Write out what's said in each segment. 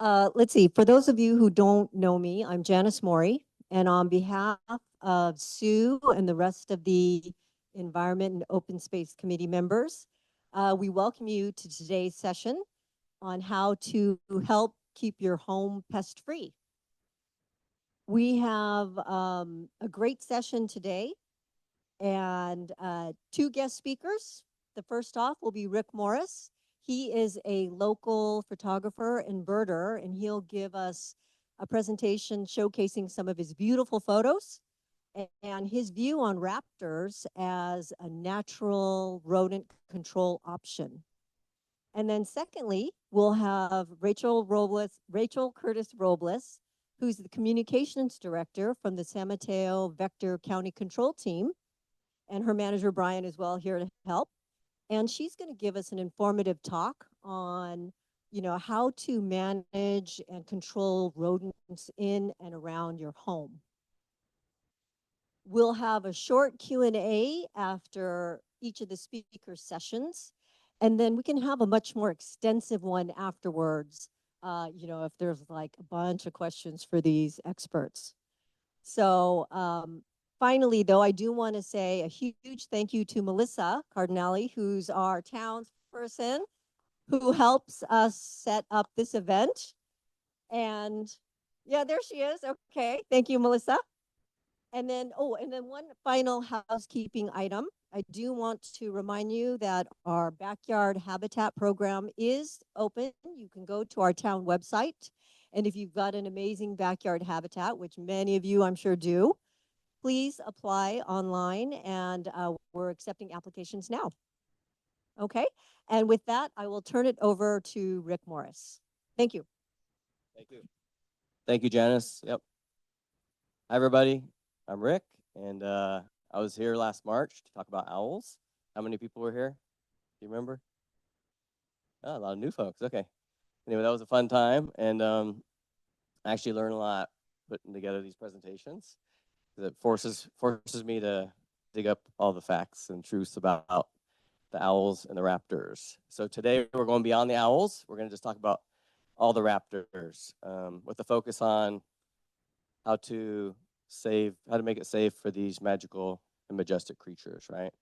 Let's see. For those of you who don't know me, I'm Janice Maury, and on behalf of Sue and the rest of the Environment and Open Space Committee members, we welcome you to today's session on how to help keep your home pest-free. We have a great session today and two guest speakers. The first off will be Rick Morris. He is a local photographer and birder, and he'll give us a presentation showcasing some of his beautiful photos and his view on raptors as a natural rodent control option. And then secondly, we'll have Rachel Curtis Robles, who's the communications director from the San Mateo Vector County Control Team, and her manager, Brian, is well here to help. And she's going to give us an informative talk on, how to manage and control rodents in and around your home. We'll have a short Q&A after each of the speaker sessions, and then we can have a much more extensive one afterwards, if there's like a bunch of questions for these experts. So finally, though, I do want to say a huge thank you to Melissa Cardinale, who's our townsperson, who helps us set up this event. And yeah, there she is. Okay, thank you, Melissa. And then one final housekeeping item. I do want to remind you that our backyard habitat program is open. You can go to our town website. And if you've got an amazing backyard habitat, which many of you I'm sure do, please apply online, and we're accepting applications now. Okay, and with that, I will turn it over to Rick Morris. Thank you. Thank you. Thank you, Janice. Yep. Hi, everybody. I'm Rick, and I was here last March to talk about owls. How many people were here? Do you remember? Oh, a lot of new folks. Okay. Anyway, that was a fun time, and I actually learned a lot putting together these presentations. It forces me to dig up all the facts and truths about the owls and the raptors. So today we're going beyond the owls. We're going to just talk about all the raptors with the focus on how to make it safe for these magical and majestic creatures, right?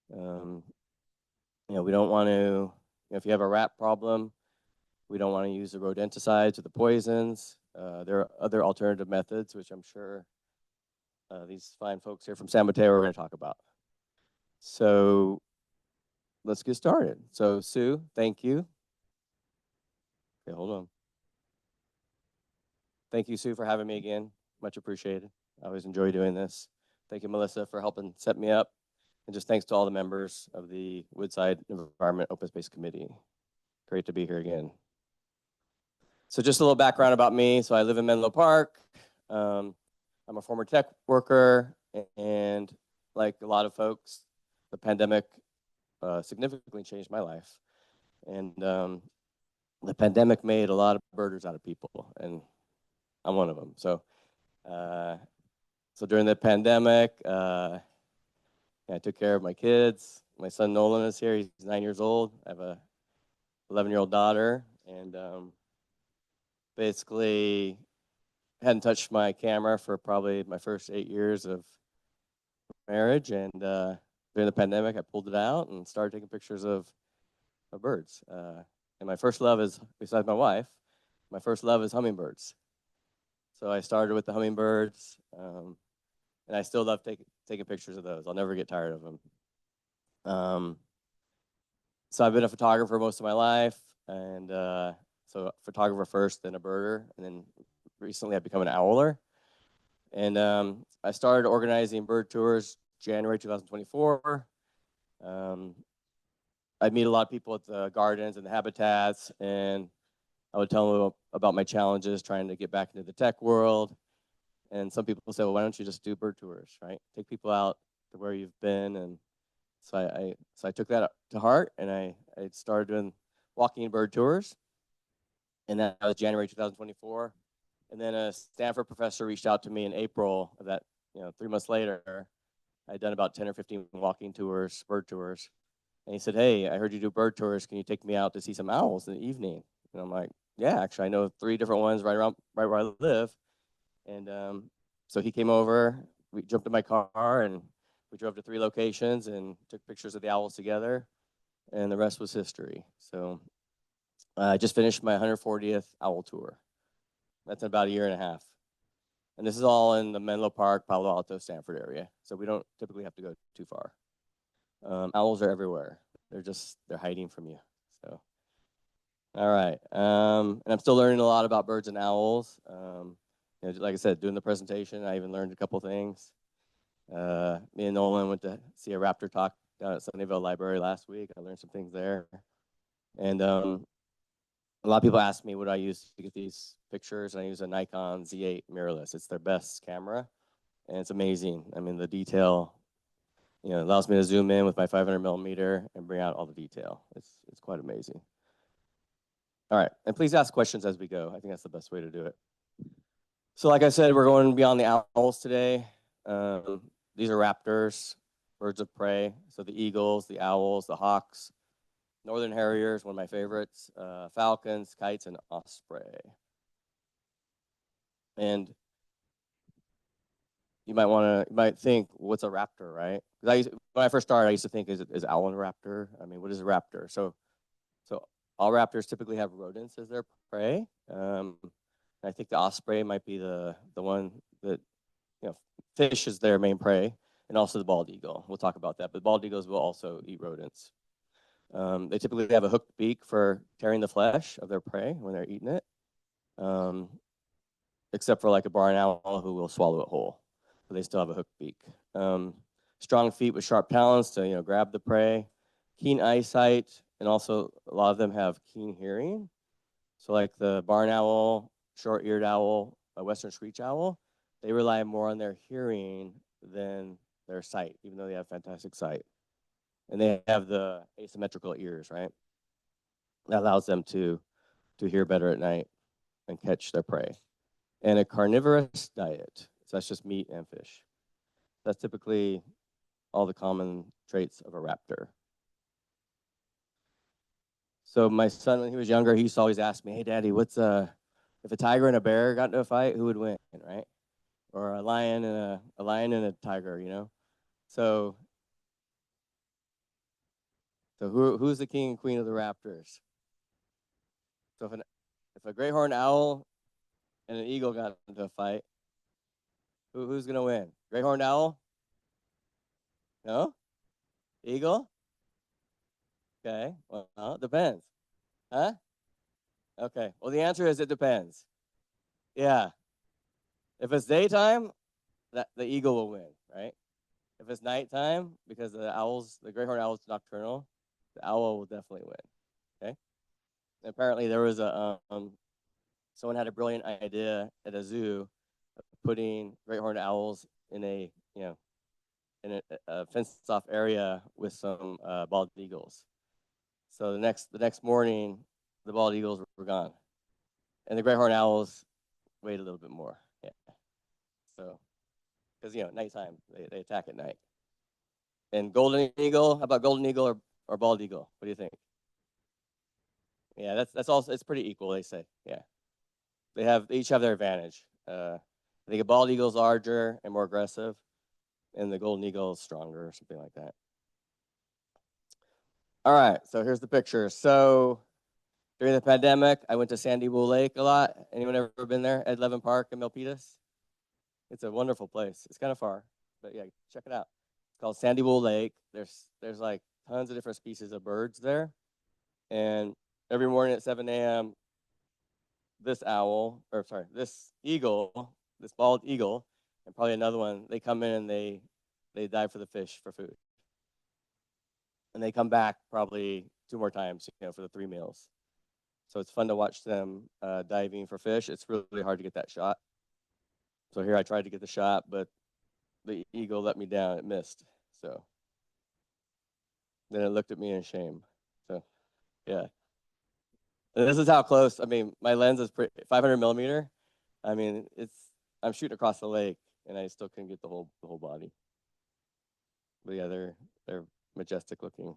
We don't want to, if you have a rat problem, we don't want to use the rodenticides or the poisons. There are other alternative methods, which I'm sure these fine folks here from San Mateo are going to talk about. So let's get started. So Sue, thank you. Okay, hold on. Thank you, Sue, for having me again. Much appreciated. I always enjoy doing this. Thank you, Melissa, for helping set me up. And just thanks to all the members of the Woodside Environment Open Space Committee. Great to be here again. So just a little background about me. So I live in Menlo Park. I'm a former tech worker, and like a lot of folks, the pandemic significantly changed my life. And the pandemic made a lot of birders out of people, and I'm one of them. So during the pandemic, I took care of my kids. My son Nolan is here. He's 9 years old. I have a 11-year-old daughter, and basically hadn't touched my camera for probably my first 8 years of marriage. And during the pandemic, I pulled it out and started taking pictures of birds. And my first love is, besides my wife, my first love is hummingbirds. So I started with the hummingbirds, and I still love taking pictures of those. I'll never get tired of them. So I've been a photographer most of my life, and so photographer first, then a birder, and then recently I've become an owler. And I started organizing bird tours January 2024. I'd meet a lot of people at the gardens and the habitats, and I would tell them about my challenges trying to get back into the tech world. And some people say, well, why don't you just do bird tours, right? Take people out to where you've been. And so I took that to heart, and I started doing walking bird tours. And that was January 2024. And then a Stanford professor reached out to me in April of that, 3 months later. I'd done about 10 or 15 walking tours, bird tours. And he said, hey, I heard you do bird tours. Can you take me out to see some owls in the evening? And I'm like, Yeah, actually, I know 3 different ones right where I live. And so he came over. We jumped in my car and we drove to 3 locations and took pictures of the owls together. And the rest was history. So I just finished my 140th owl tour. That's in about a year and a half. And this is all in the Menlo Park, Palo Alto, Stanford area. So we don't typically have to go too far. Owls are everywhere. They're hiding from you. So, all right. And I'm still learning a lot about birds and owls. Like I said, doing the presentation, I even learned a couple things. Me and Nolan went to see a raptor talk down at Sunnyvale Library last week. I learned some things there. And a lot of people ask me what I use to get these pictures, and I use a Nikon Z8 mirrorless. It's their best camera, and it's amazing. I mean, the detail, it allows me to zoom in with my 500 millimeter and bring out all the detail. It's quite amazing. All right, and please ask questions as we go. I think that's the best way to do it. So like I said, we're going beyond the owls today. These are raptors, birds of prey. So the eagles, the owls, the hawks, northern harriers, one of my favorites, falcons, kites, and osprey. And you might think, what's a raptor, right? Because when I first started, I used to think, is owl a raptor? I mean, what is a raptor? So all raptors typically have rodents as their prey. I think the osprey might be the one that, fish is their main prey, and also the bald eagle. We'll talk about that, but bald eagles will also eat rodents. They typically have a hooked beak for tearing the flesh of their prey when they're eating it, except for like a barn owl who will swallow it whole, but they still have a hooked beak. Strong feet with sharp talons to grab the prey, keen eyesight, and also a lot of them have keen hearing. So like the barn owl, short-eared owl, a western screech owl, they rely more on their hearing than their sight, even though they have fantastic sight. And they have the asymmetrical ears, right? That allows them to hear better at night and catch their prey. And a carnivorous diet, so that's just meat and fish. That's typically all the common traits of a raptor. So my son, when he was younger, he used to always ask me, "Hey, Daddy, if a tiger and a bear got into a fight, who would win, right? Or a lion and a tiger, So who's the king and queen of the raptors? So if a great horned owl and an eagle got into a fight, who's gonna win? Great horned owl? No? Eagle? Okay. Well, it depends. Huh? Okay. Well, the answer is it depends. Yeah. If it's daytime, the eagle will win, right? If it's nighttime, because the great horned owl is nocturnal, the owl will definitely win. Okay. And apparently, there was someone had a brilliant idea at a zoo of putting great horned owls in a fenced off area with some bald eagles. So the next morning, the bald eagles were gone, and the great horned owls wait a little bit more. Yeah. So because nighttime they attack at night. And golden eagle, how about golden eagle or bald eagle? What do you think? Yeah, that's also it's pretty equal. They say. Yeah, they each have their advantage. I think a bald eagle is larger and more aggressive, and the golden eagle is stronger or something like that. All right, so here's the picture. So during the pandemic, I went to Sandy Bull Lake a lot. Anyone ever been there? Ed Levin Park in Milpitas? It's a wonderful place. It's kind of far, but yeah, check it out. It's called Sandy Bull Lake. There's like tons of different species of birds there. And every morning at 7 a.m., this eagle, this bald eagle, and probably another one, they come in and they dive for the fish for food. And they come back probably 2 more times, for the 3 meals. So it's fun to watch them diving for fish. It's really hard to get that shot. So here I tried to get the shot, but the eagle let me down. It missed. So then it looked at me in shame. So yeah. And this is how close. I mean, my lens is 500 millimeter. I mean, I'm shooting across the lake, and I still couldn't get the whole body. But yeah, they're majestic looking.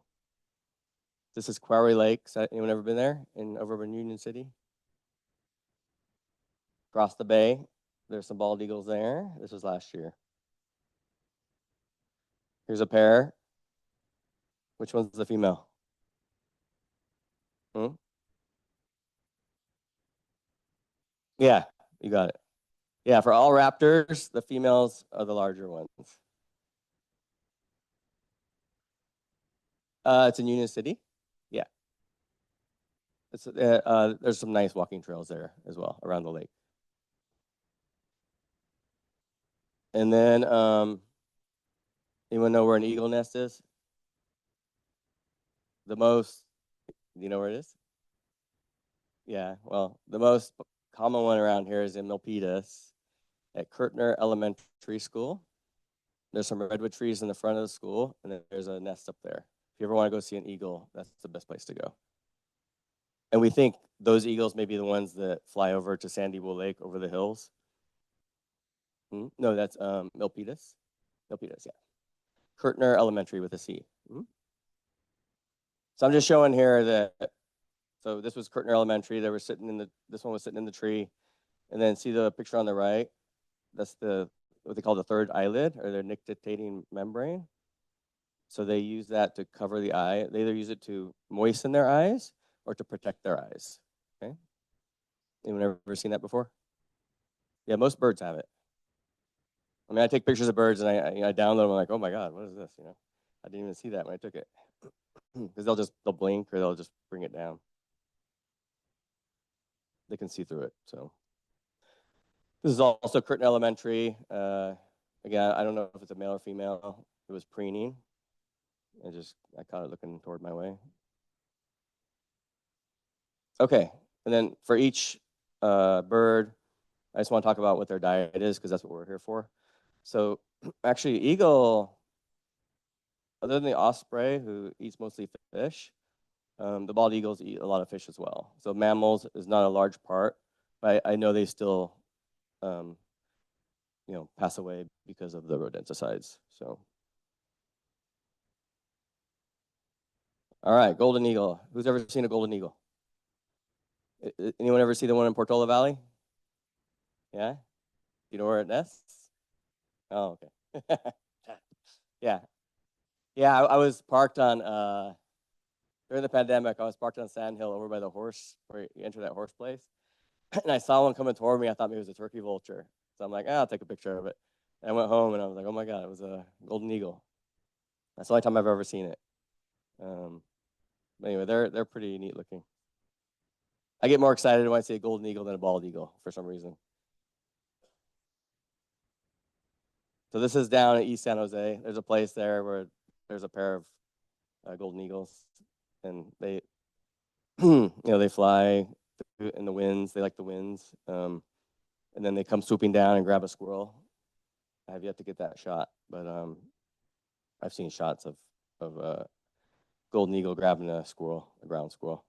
This is Quarry Lake. Anyone ever been there over in Union City? Across the bay, there's some bald eagles there. This was last year. Here's a pair. Which one's the female? Hmm? Yeah, you got it. Yeah, for all raptors, the females are the larger ones. It's in Union City. Yeah, there's some nice walking trails there as well around the lake. And then, anyone know where an eagle nest is? The most, do you know where it is? Yeah, well, the most common one around here is in Milpitas at Kirtner Elementary School. There's some redwood trees in the front of the school, and then there's a nest up there. If you ever want to go see an eagle, that's the best place to go. And we think those eagles may be the ones that fly over to Sandy Bull Lake over the hills. No, that's Milpitas. Milpitas, yeah. Kirtner Elementary with a C. So I'm just showing here that, so this was Kirtner Elementary. They were sitting in this one was sitting in the tree. And then see the picture on the right? That's what they call the third eyelid, or their nictitating membrane. So they use that to cover the eye. They either use it to moisten their eyes or to protect their eyes. Okay. Anyone ever seen that before? Yeah, most birds have it. I mean, I take pictures of birds and I download them. I'm like, oh my God, what is this? I didn't even see that when I took it. Because they'll blink or they'll just bring it down. They can see through it. So this is also Curtin Elementary. Again, I don't know if it's a male or female. It was preening. I caught it looking toward my way. Okay, and then for each bird, I just want to talk about what their diet is because that's what we're here for. So actually, eagle, other than the osprey who eats mostly fish, the bald eagles eat a lot of fish as well. So mammals is not a large part, but I know they still, pass away because of the rodenticides. So, all right, golden eagle. Who's ever seen a golden eagle? Anyone ever see the one in Portola Valley? Yeah? You know where it nests? Oh, okay. Yeah. Yeah, I was parked on, during the pandemic, I was parked on Sand Hill over by the horse, where you enter that horse place. And I saw one coming toward me. I thought maybe it was a turkey vulture. So I'm like, I'll take a picture of it. And I went home and I was like, oh my God, it was a golden eagle. That's the only time I've ever seen it. But anyway, they're pretty neat looking. I get more excited when I see a golden eagle than a bald eagle for some reason. So this is down at East San Jose. There's a place there where there's a pair of golden eagles, and they, they fly in the winds. They like the winds, and then they come swooping down and grab a squirrel. I have yet to get that shot, but I've seen shots of a golden eagle grabbing a ground squirrel.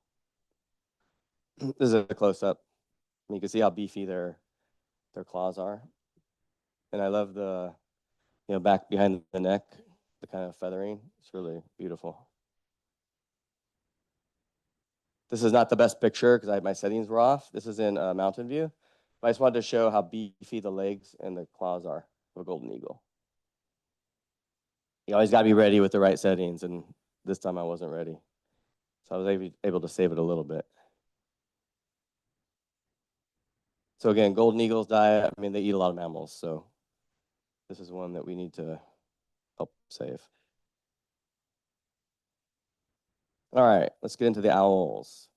This is a close up. You can see how beefy their claws are, and I love the back behind the neck, the kind of feathering. It's really beautiful. This is not the best picture because my settings were off. This is in Mountain View, but I just wanted to show how beefy the legs and the claws are of a golden eagle. You always got to be ready with the right settings, and this time I wasn't ready. So I was able to save it a little bit. So again, golden eagles diet, I mean, they eat a lot of mammals, so this is one that we need to help save. All right, let's get into the owls.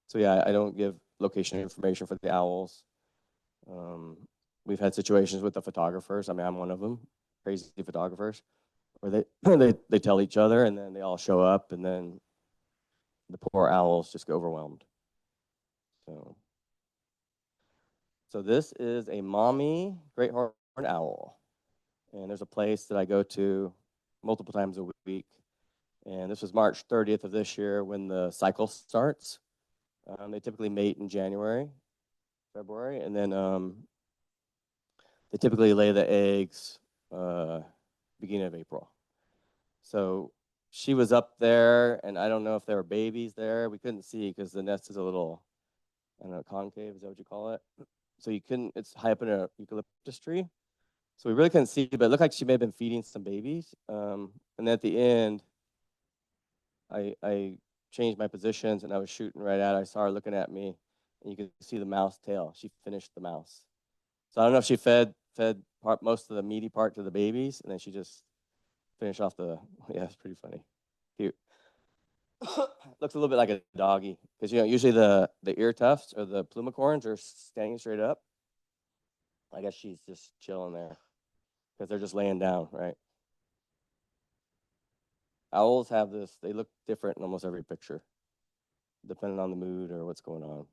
So yeah, I don't give location information for the owls. We've had situations with the photographers. I mean, I'm one of them, crazy photographers, where they tell each other and then they all show up and then the poor owls just get overwhelmed. So this is a mommy great horned owl. And there's a place that I go to multiple times a week. And this was March 30th of this year when the cycle starts. They typically mate in January, February, and then they typically lay the eggs beginning of April. So she was up there, and I don't know if there were babies there. We couldn't see because the nest is a little I don't know, concave, is that what you call it? So you couldn't, it's high up in a eucalyptus tree. So we really couldn't see, but it looked like she may have been feeding some babies. And then at the end, I changed my positions and I was shooting right at her. I saw her looking at me, and you could see the mouse tail. She finished the mouse. So I don't know if she fed most of the meaty part to the babies, and then she just finished off the. Yeah, it's pretty funny. Cute. Looks a little bit like a doggy, because usually the ear tufts or the plumicorns are standing straight up. I guess she's just chilling there because they're just laying down, right? Owls have this. They look different in almost every picture, depending on the mood or what's going on.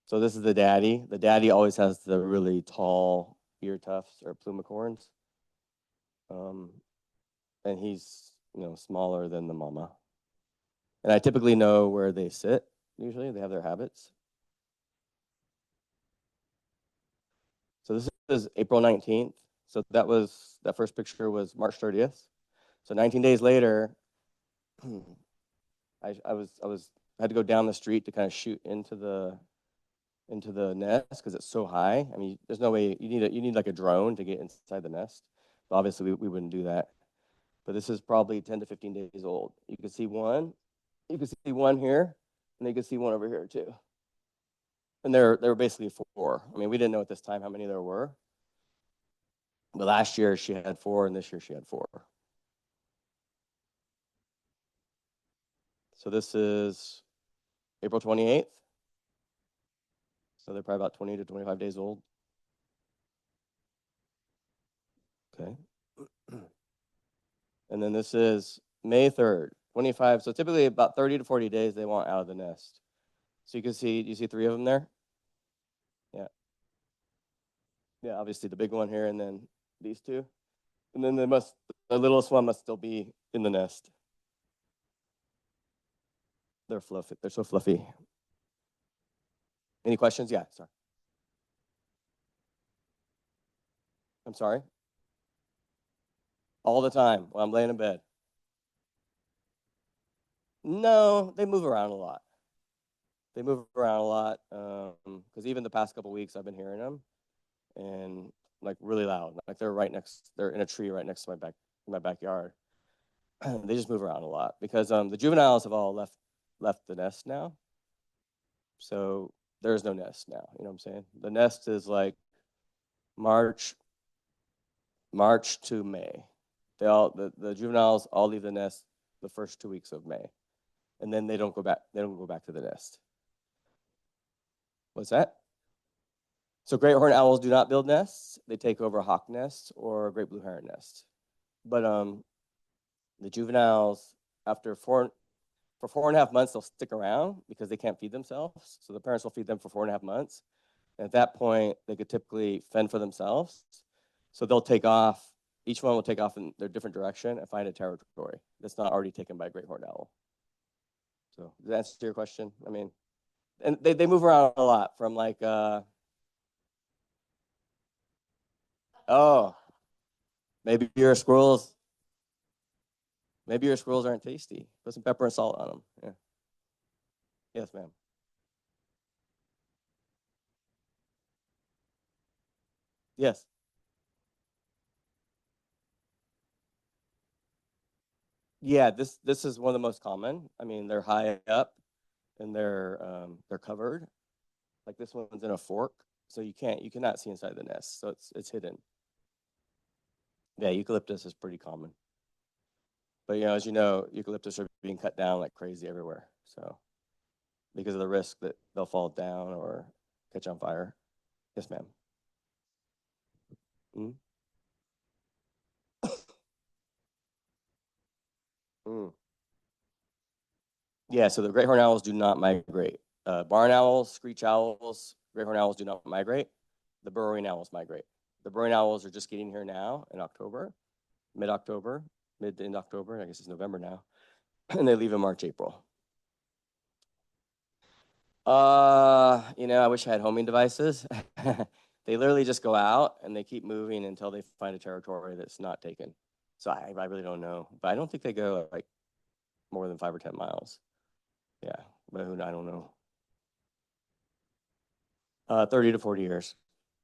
So this is the daddy. The daddy always has the really tall ear tufts or plumicorns, and he's smaller than the mama. And I typically know where they sit. Usually, they have their habits. So this is April 19th. So that first picture was March 30th. So 19 days later, I had to go down the street to kind of shoot into the nest because it's so high. I mean, there's no way you need like a drone to get inside the nest. But obviously, we wouldn't do that. But this is probably 10 to 15 days old. You can see one. You can see one here, and you can see one over here too. And they're basically four. I mean, we didn't know at this time how many there were. But last year she had four, and this year she had four. So this is April 28th. So they're probably about 20 to 25 days old. Okay. And then this is May 3rd, 25. So typically about 30 to 40 days they want out of the nest. So you see three of them there? Yeah. Yeah, obviously the big one here and then these two. And then the littlest one must still be in the nest. They're fluffy. They're so fluffy. Any questions? Yeah, sorry. I'm sorry. All the time while I'm laying in bed. No, they move around a lot. They move around a lot because even the past couple weeks I've been hearing them and like really loud. Like they're in a tree right next to my backyard. They just move around a lot because the juveniles have all left the nest now. So there's no nest now. You know what I'm saying? The nest is like March to May. The juveniles all leave the nest the first 2 weeks of May, and then they don't go back. They don't go back to the nest. What's that? So great horned owls do not build nests. They take over hawk nests or great blue heron nests. But the juveniles, for 4.5 months, they'll stick around because they can't feed themselves. So the parents will feed them for 4.5 months. And at that point, they could typically fend for themselves. So they'll take off. Each one will take off in their different direction and find a territory that's not already taken by a great horned owl. So does that answer your question? I mean, and they move around a lot from like, oh, maybe your squirrels aren't tasty. Put some pepper and salt on them. Yeah. Yes, ma'am. Yes. Yeah, this is one of the most common. I mean, they're high up and they're covered. Like this one's in a fork, so you cannot see inside the nest. So it's hidden. Yeah, eucalyptus is pretty common. But as you know, eucalyptus are being cut down like crazy everywhere. So because of the risk that they'll fall down or catch on fire. Yes, ma'am. Mm. Mm. Yeah, so the great horned owls do not migrate. Barn owls, screech owls, great horned owls do not migrate. The burrowing owls migrate. The burrowing owls are just getting here now in October, mid-October, mid to end October. I guess it's November now, and they leave in March, April. I wish I had homing devices. They literally just go out and they keep moving until they find a territory that's not taken. So I really don't know, but I don't think they go like more than 5 or 10 miles. Yeah, but I don't know. 30 to 40 years.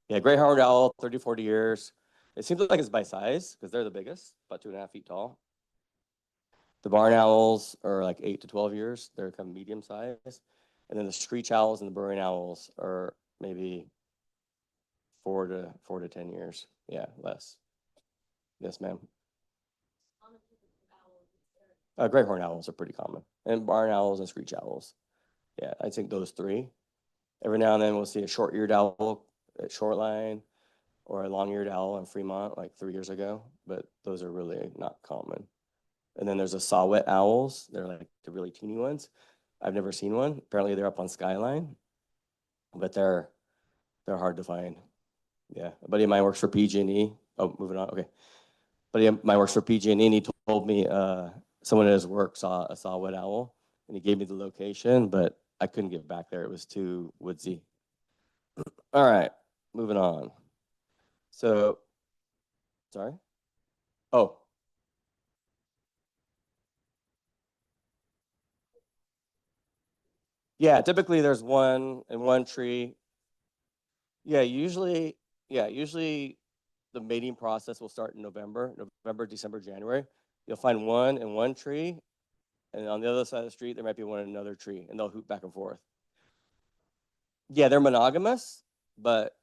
Yeah, gray horned owl, 30 to 40 years. It seems like it's by size because they're the biggest, about 2.5 feet tall. The barn owls are like 8 to 12 years. They're kind of medium size. And then the screech owls and the burrowing owls are maybe 4 to 10 years. Yeah, less. Yes, ma'am. Great horned owls are pretty common, and barn owls and screech owls. Yeah, I think those three. Every now and then we'll see a short-eared owl at Shoreline or a long-eared owl in Fremont like 3 years ago, but those are really not common. And then there's the saw-whet owls. They're like the really teeny ones. I've never seen one. Apparently they're up on Skyline, but they're hard to find. Yeah, a buddy of mine works for PG&E. Oh, moving on. Okay. Buddy of mine works for PG&E, and he told me someone at his work saw a saw-whet owl, and he gave me the location, but I couldn't get back there. It was too woodsy. All right, moving on. So, sorry. Oh, yeah. Typically, there's one in one tree. Yeah, usually the mating process will start in November, December, January. You'll find one in one tree, and on the other side of the street, there might be one in another tree, and they'll hoop back and forth. Yeah, they're monogamous, but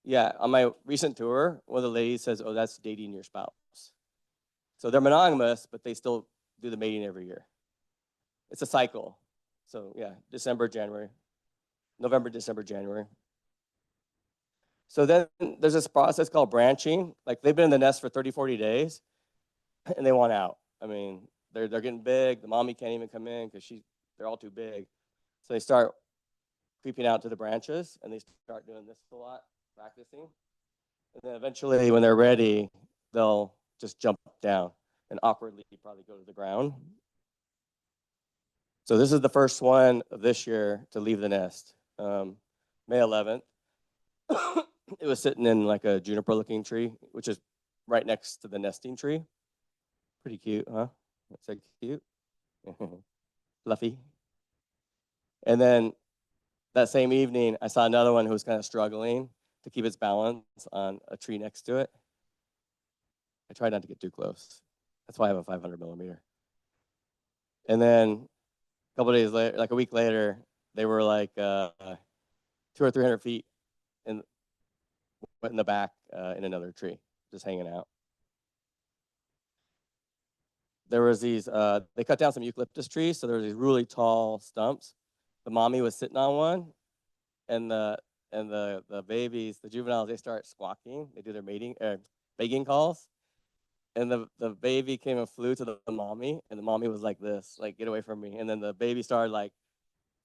yeah, on my recent tour, one of the ladies says, "Oh, that's dating your spouse." So they're monogamous, but they still do the mating every year. It's a cycle. So yeah, December, January, November, December, January. So then there's this process called branching. Like they've been in the nest for 30, 40 days and they want out. I mean, they're getting big. The mommy can't even come in because they're all too big. So they start creeping out to the branches and they start doing this a lot, practicing. And then eventually when they're ready, they'll just jump down and awkwardly probably go to the ground. So this is the first one of this year to leave the nest, May 11th. It was sitting in like a juniper-looking tree, which is right next to the nesting tree. Pretty cute, huh? That's so cute. Fluffy. And then that same evening, I saw another one who was kind of struggling to keep its balance on a tree next to it. I tried not to get too close. That's why I have a 500 millimeter. And then a couple of days later, like a week later, they were like 200 or 300 feet in the back in another tree, just hanging out. There was these, they cut down some eucalyptus trees, so there were these really tall stumps. The mommy was sitting on one, and the babies, the juveniles, they start squawking. They do their begging calls, and the baby came and flew to the mommy, and the mommy was like this, like get away from me. And then the baby started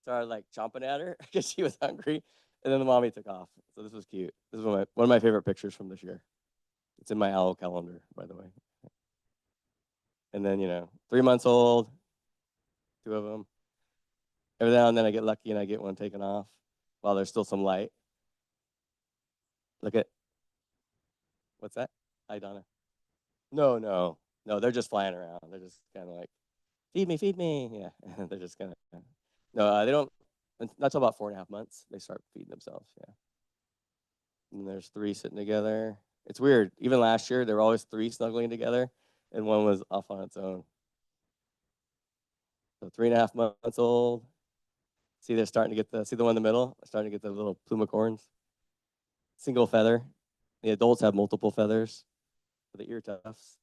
chomping at her because she was hungry, and then the mommy took off. So this was cute. This is one of my favorite pictures from this year. It's in my owl calendar, by the way. And then 3 months old, two of them. Every now and then I get lucky and I get one taken off while there's still some light. Look at, what's that? Hi, Donna. No, they're just flying around. They're just kind of like, feed me. Yeah, they're just kind of, no, they don't, not till about 4.5 months, they start feeding themselves, yeah. And there's three sitting together. It's weird. Even last year, there were always three snuggling together, and one was off on its own. So 3.5 months old. See, they're starting to get see the one in the middle? They're starting to get the little plumicorns. Single feather. The adults have multiple feathers for the ear tufts.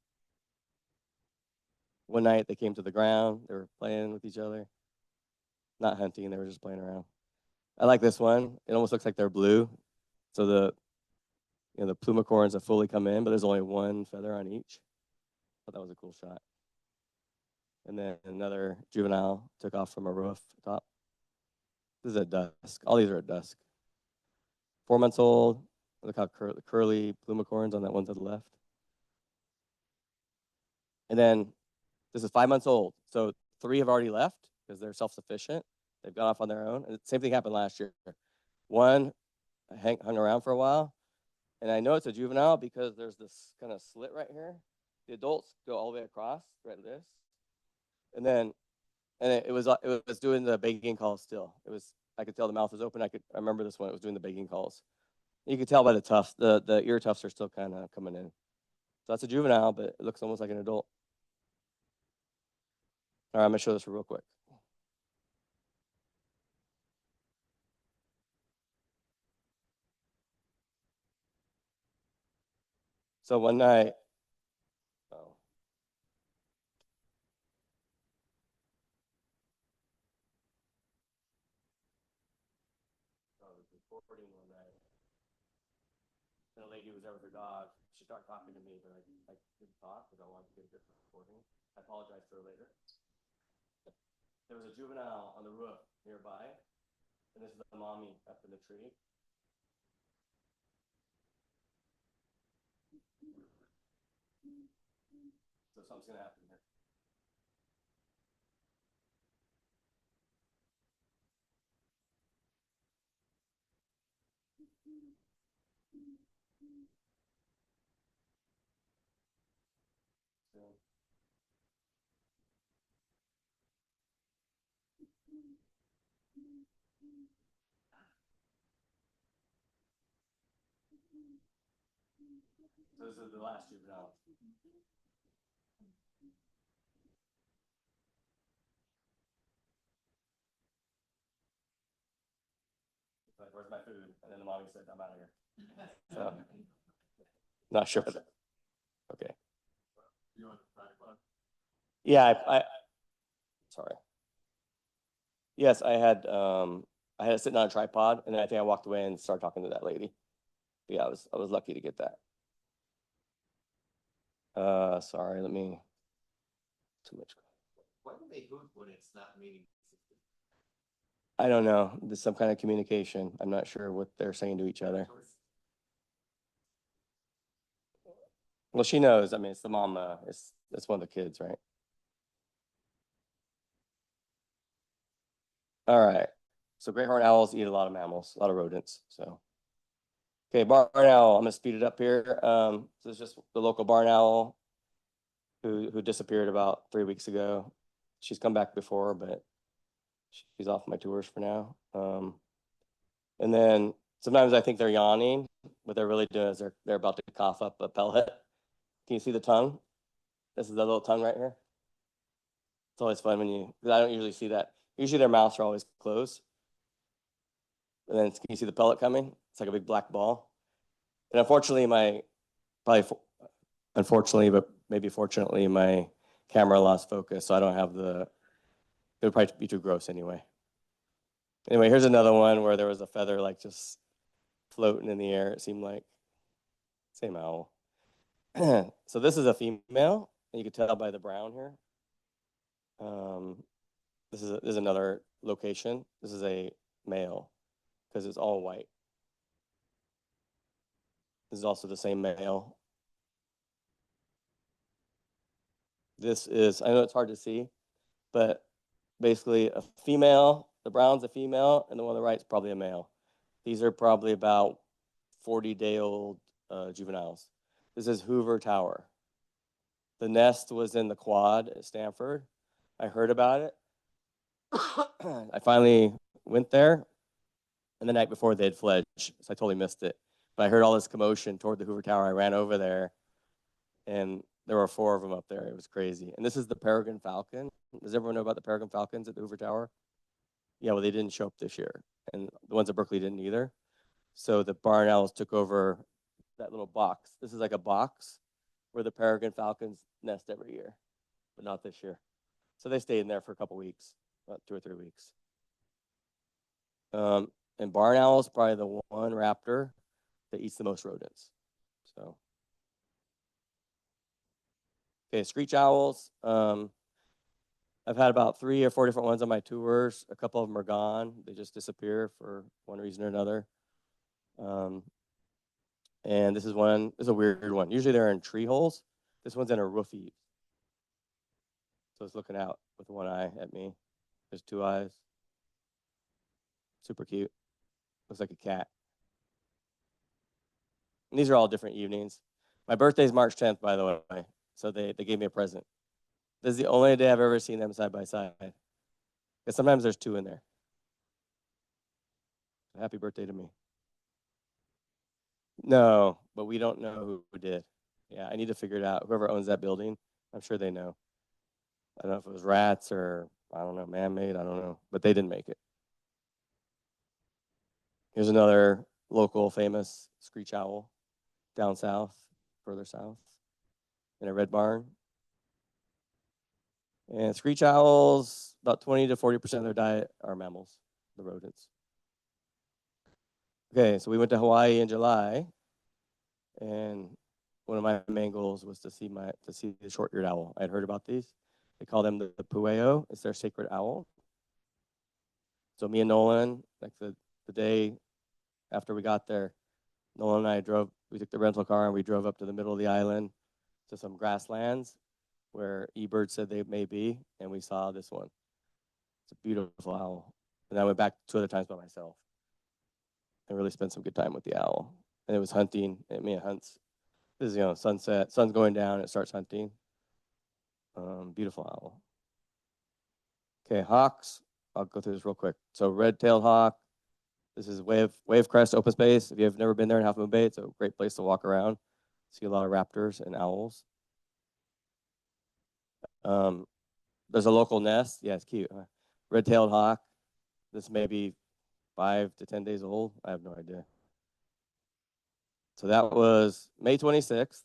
One night they came to the ground. They were playing with each other. Not hunting, they were just playing around. I like this one. It almost looks like they're blue. So the plumicorns have fully come in, but there's only one feather on each. I thought that was a cool shot. And then another juvenile took off from a rooftop. This is at dusk. All these are at dusk. 4 months old. Look how curly plumicorns on that one to the left. And then this is 5 months old. So 3 have already left because they're self-sufficient. They've gone off on their own. And the same thing happened last year. One hung around for a while. And I know it's a juvenile because there's this kind of slit right here. The adults go all the way across, right this. And it was doing the begging call still. It was I could tell the mouth was open. I remember this one. It was doing the begging calls. You could tell by the tufts. The ear tufts are still kind of coming in. So that's a juvenile, but it looks almost like an adult. All right, I'm gonna show this real quick. So one night, oh, I was recording one night, and a lady was there with her dog. She started talking to me, but I didn't talk because I wanted to get a different recording. I apologized to her later. There was a juvenile on the roof nearby, and this is the mommy up in the tree. So something's gonna happen here. So, this is the last juvenile. Like, where's my food? And then the mommy said, I'm out of here. So, not sure. Okay. Yeah, sorry. Yes, I had it sitting on a tripod, and then I think I walked away and started talking to that lady. Yeah, I was lucky to get that. Sorry, let me. Too much. Why do they hoot when it's not meeting? I don't know. There's some kind of communication. I'm not sure what they're saying to each other. Well, she knows. I mean, it's the mom. It's one of the kids, right? All right. So great horned owls eat a lot of mammals, a lot of rodents. So, okay, barn owl. I'm gonna speed it up here. This is just the local barn owl who disappeared about 3 weeks ago. She's come back before, but she's off my tours for now. And then sometimes I think they're yawning. What they're really doing is they're about to cough up a pellet. Can you see the tongue? This is the little tongue right here. It's always fun because I don't usually see that. Usually their mouths are always closed. And then can you see the pellet coming? It's like a big black ball. And unfortunately, unfortunately, but maybe fortunately, my camera lost focus, so I don't have it would probably be too gross anyway. Anyway, here's another one where there was a feather like just floating in the air. It seemed like same owl. So this is a female, and you can tell by the brown here. This is another location. This is a male because it's all white. This is also the same male. This is, I know it's hard to see, but basically a female, the brown's a female, and the one on the right is probably a male. These are probably about 40-day-old juveniles. This is Hoover Tower. The nest was in the quad at Stanford. I heard about it. I finally went there, and the night before they had fledged, so I totally missed it. But I heard all this commotion toward the Hoover Tower. I ran over there, and there were 4 of them up there. It was crazy. And this is the peregrine falcon. Does everyone know about the peregrine falcons at the Hoover Tower? Yeah, well, they didn't show up this year, and the ones at Berkeley didn't either. So the barn owls took over that little box. This is like a box where the peregrine falcons nest every year, but not this year. So they stayed in there for a couple weeks, about 2 or 3 weeks. And barn owl is probably the one raptor that eats the most rodents. So, okay, screech owls. I've had about 3 or 4 different ones on my tours. A couple of them are gone. They just disappear for one reason or another. And this is a weird one. Usually they're in tree holes. This one's in a roof eave. So it's looking out with one eye at me. There's 2 eyes. Super cute. Looks like a cat. And these are all different evenings. My birthday's March 10th, by the way. So they gave me a present. This is the only day I've ever seen them side by side. Because sometimes there's 2 in there. Happy birthday to me. No, but we don't know who did. Yeah, I need to figure it out. Whoever owns that building, I'm sure they know. I don't know if it was rats or, I don't know, man-made, I don't know, but they didn't make it. Here's another local famous screech owl down south, further south, in a red barn. And screech owls, about 20 to 40% of their diet are mammals, the rodents. Okay, so we went to Hawaii in July, and one of my main goals was to see the short-eared owl. I had heard about these. They call them the pueo. It's their sacred owl. So me and Nolan, like the day after we got there, Nolan and I we took the rental car and we drove up to the middle of the island to some grasslands where eBird said they may be, and we saw this one. It's a beautiful owl. And I went back 2 other times by myself and really spent some good time with the owl. And it was hunting. It hunts. This is, sunset, sun's going down, it starts hunting. Beautiful owl. Okay, hawks. I'll go through this real quick. So red-tailed hawk. This is Wave Crest open space. If you've never been there in Half Moon Bay, it's a great place to walk around. See a lot of raptors and owls. There's a local nest. Yeah, it's cute. Red-tailed hawk. This may be 5 to 10 days old. I have no idea. So that was May 26th.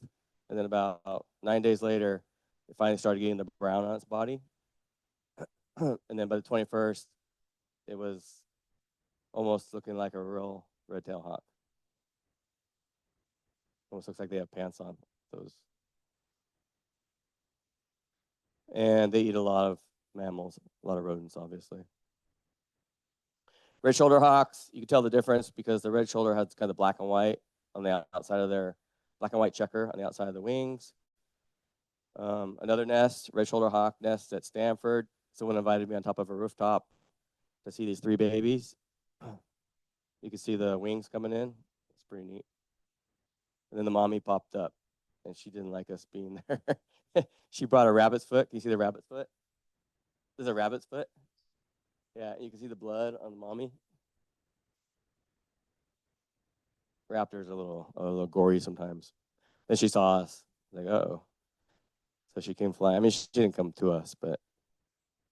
And then about 9 days later, it finally started getting the brown on its body. And then by the 21st, it was almost looking like a real red-tailed hawk. Almost looks like they have pants on, those. And they eat a lot of mammals, a lot of rodents, obviously. Red shoulder hawks, you can tell the difference because the red shoulder has kind of black and white on the outside of their, black and white checker on the outside of the wings. Another nest, red shoulder hawk nest at Stanford. Someone invited me on top of a rooftop to see these 3 babies. You can see the wings coming in. It's pretty neat. And then the mommy popped up, and she didn't like us being there. She brought a rabbit's foot. Can you see the rabbit's foot? There's a rabbit's foot. Yeah, you can see the blood on the mommy. Raptors are a little gory sometimes. Then she saw us, like, uh-oh. So she came flying. I mean, she didn't come to us, but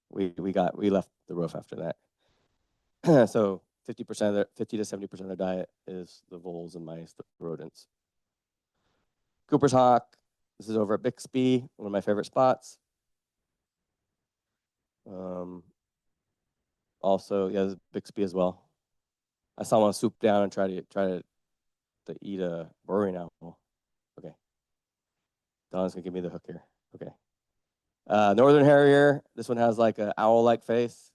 we left the roof after that. So 50 to 70% of their diet is the voles and mice, the rodents. Cooper's hawk. This is over at Bixby, one of my favorite spots. Also, yeah, there's Bixby as well. I saw one swoop down and try to eat a burrowing owl. Okay. Donna's gonna give me the hook here. Okay. Northern Harrier. This one has like an owl-like face.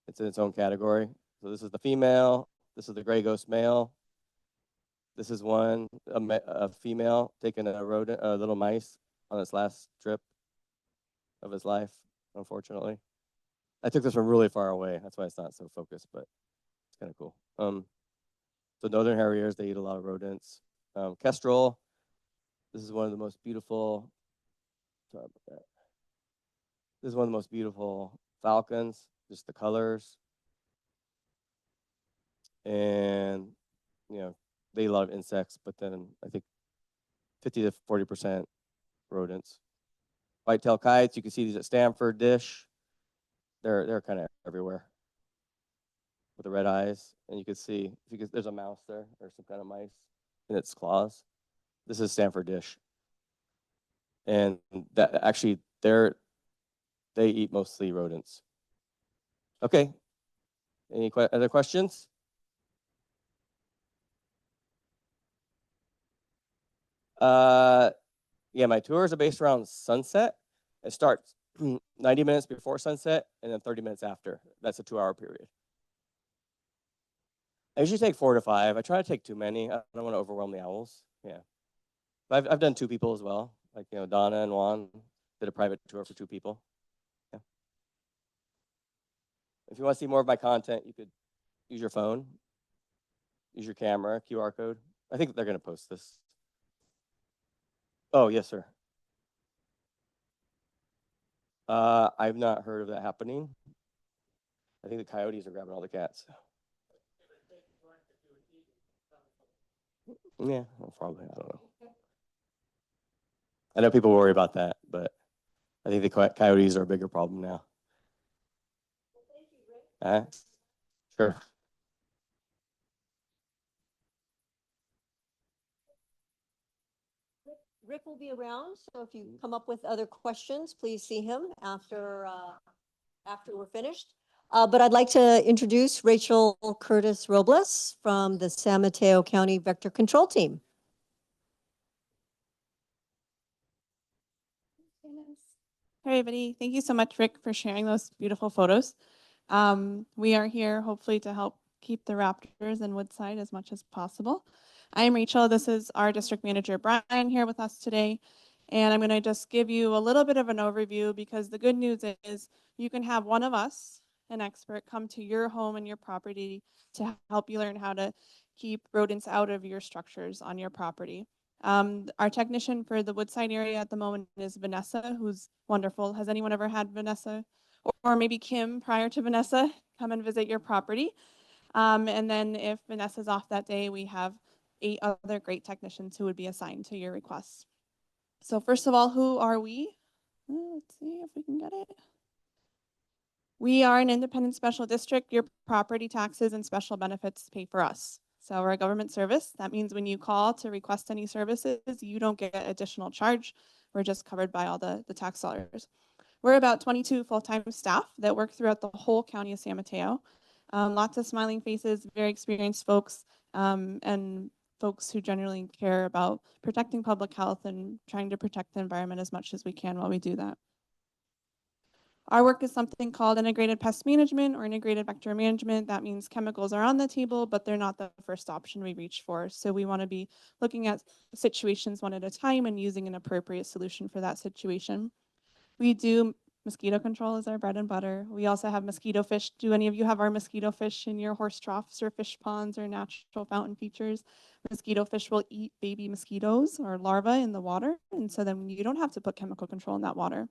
It's in its own category. So this is the female. This is the gray ghost male. This is a female taking a little mice on its last trip of its life, unfortunately. I took this from really far away. That's why it's not so focused, but it's kind of cool. So Northern Harriers, they eat a lot of rodents. Kestrel, this is one of the most beautiful, sorry about that. This is one of the most beautiful falcons, just the colors. And, they eat a lot of insects, but then I think 50 to 40% rodents. White-tailed kites, you can see these at Stanford Dish. They're kind of everywhere with the red eyes. And you can see, there's a mouse there, or some kind of mice in its claws. This is Stanford Dish. And that actually, they eat mostly rodents. Okay. Any other questions? Yeah, my tours are based around sunset. It starts 90 minutes before sunset and then 30 minutes after. That's a 2-hour period. I usually take 4 to 5. I try to take too many. I don't want to overwhelm the owls. Yeah. But I've done 2 people as well. Like, Donna and Juan did a private tour for 2 people. Yeah. If you want to see more of my content, you could use your phone, use your camera, QR code. I think they're going to post this. Oh, yes, sir. I've not heard of that happening. I think the coyotes are grabbing all the cats. Yeah, well, probably. I don't know. I know people worry about that, but I think the coyotes are a bigger problem now. Sure. Rick will be around, so if you come up with other questions, please see him after we're finished. But I'd like to introduce Rachel Curtis Robles from the San Mateo County Vector Control Team. Hey everybody, thank you so much, Rick, for sharing those beautiful photos. We are here hopefully to help keep the raptors in Woodside as much as possible. I am Rachel. This is our district manager, Brian, here with us today. And I'm going to just give you a little bit of an overview because the good news is you can have one of us, an expert, come to your home and your property to help you learn how to keep rodents out of your structures on your property. Our technician for the Woodside area at the moment is Vanessa, who's wonderful. Has anyone ever had Vanessa or maybe Kim prior to Vanessa come and visit your property? And then if Vanessa's off that day, we have 8 other great technicians who would be assigned to your requests. So first of all, who are we? Let's see if we can get it. We are an independent special district. Your property taxes and special benefits pay for us. So we're a government service. That means when you call to request any services, you don't get additional charge. We're just covered by all the tax dollars. We're about 22 full-time staff that work throughout the whole county of San Mateo. Lots of smiling faces, very experienced folks, and folks who generally care about protecting public health and trying to protect the environment as much as we can while we do that. Our work is something called integrated pest management or integrated vector management. That means chemicals are on the table, but they're not the first option we reach for. So we want to be looking at situations one at a time and using an appropriate solution for that situation. We do mosquito control as our bread and butter. We also have mosquito fish. Do any of you have our mosquito fish in your horse troughs or fish ponds or natural fountain features? Mosquito fish will eat baby mosquitoes or larvae in the water. And so then you don't have to put chemical control in that water.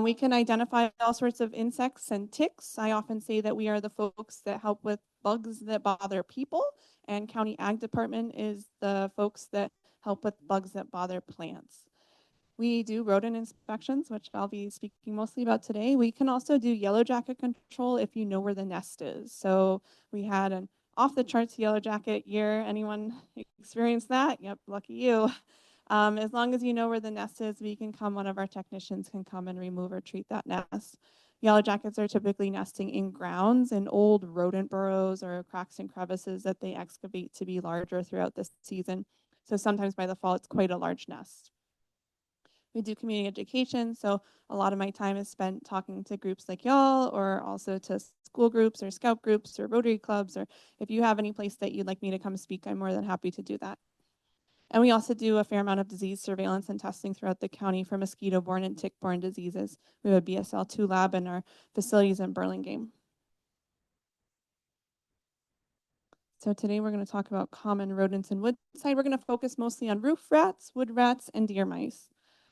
We can identify all sorts of insects and ticks. I often say that we are the folks that help with bugs that bother people, and County Ag Department is the folks that help with bugs that bother plants. We do rodent inspections, which I'll be speaking mostly about today. We can also do yellow jacket control if you know where the nest is. So we had an off the charts yellow jacket year. Anyone experienced that? Yep, lucky you. As long as you know where the nest is, one of our technicians can come and remove or treat that nest. Yellow jackets are typically nesting in grounds in old rodent burrows or cracks and crevices that they excavate to be larger throughout the season. So sometimes by the fall, it's quite a large nest. We do community education, so a lot of my time is spent talking to groups like y'all, or also to school groups or scout groups or Rotary clubs, or if you have any place that you'd like me to come speak, I'm more than happy to do that. And we also do a fair amount of disease surveillance and testing throughout the county for mosquito-borne and tick-borne diseases. We have a BSL-2 lab in our facilities in Burlingame. So today we're going to talk about common rodents in Woodside. We're going to focus mostly on roof rats, wood rats, and deer mice.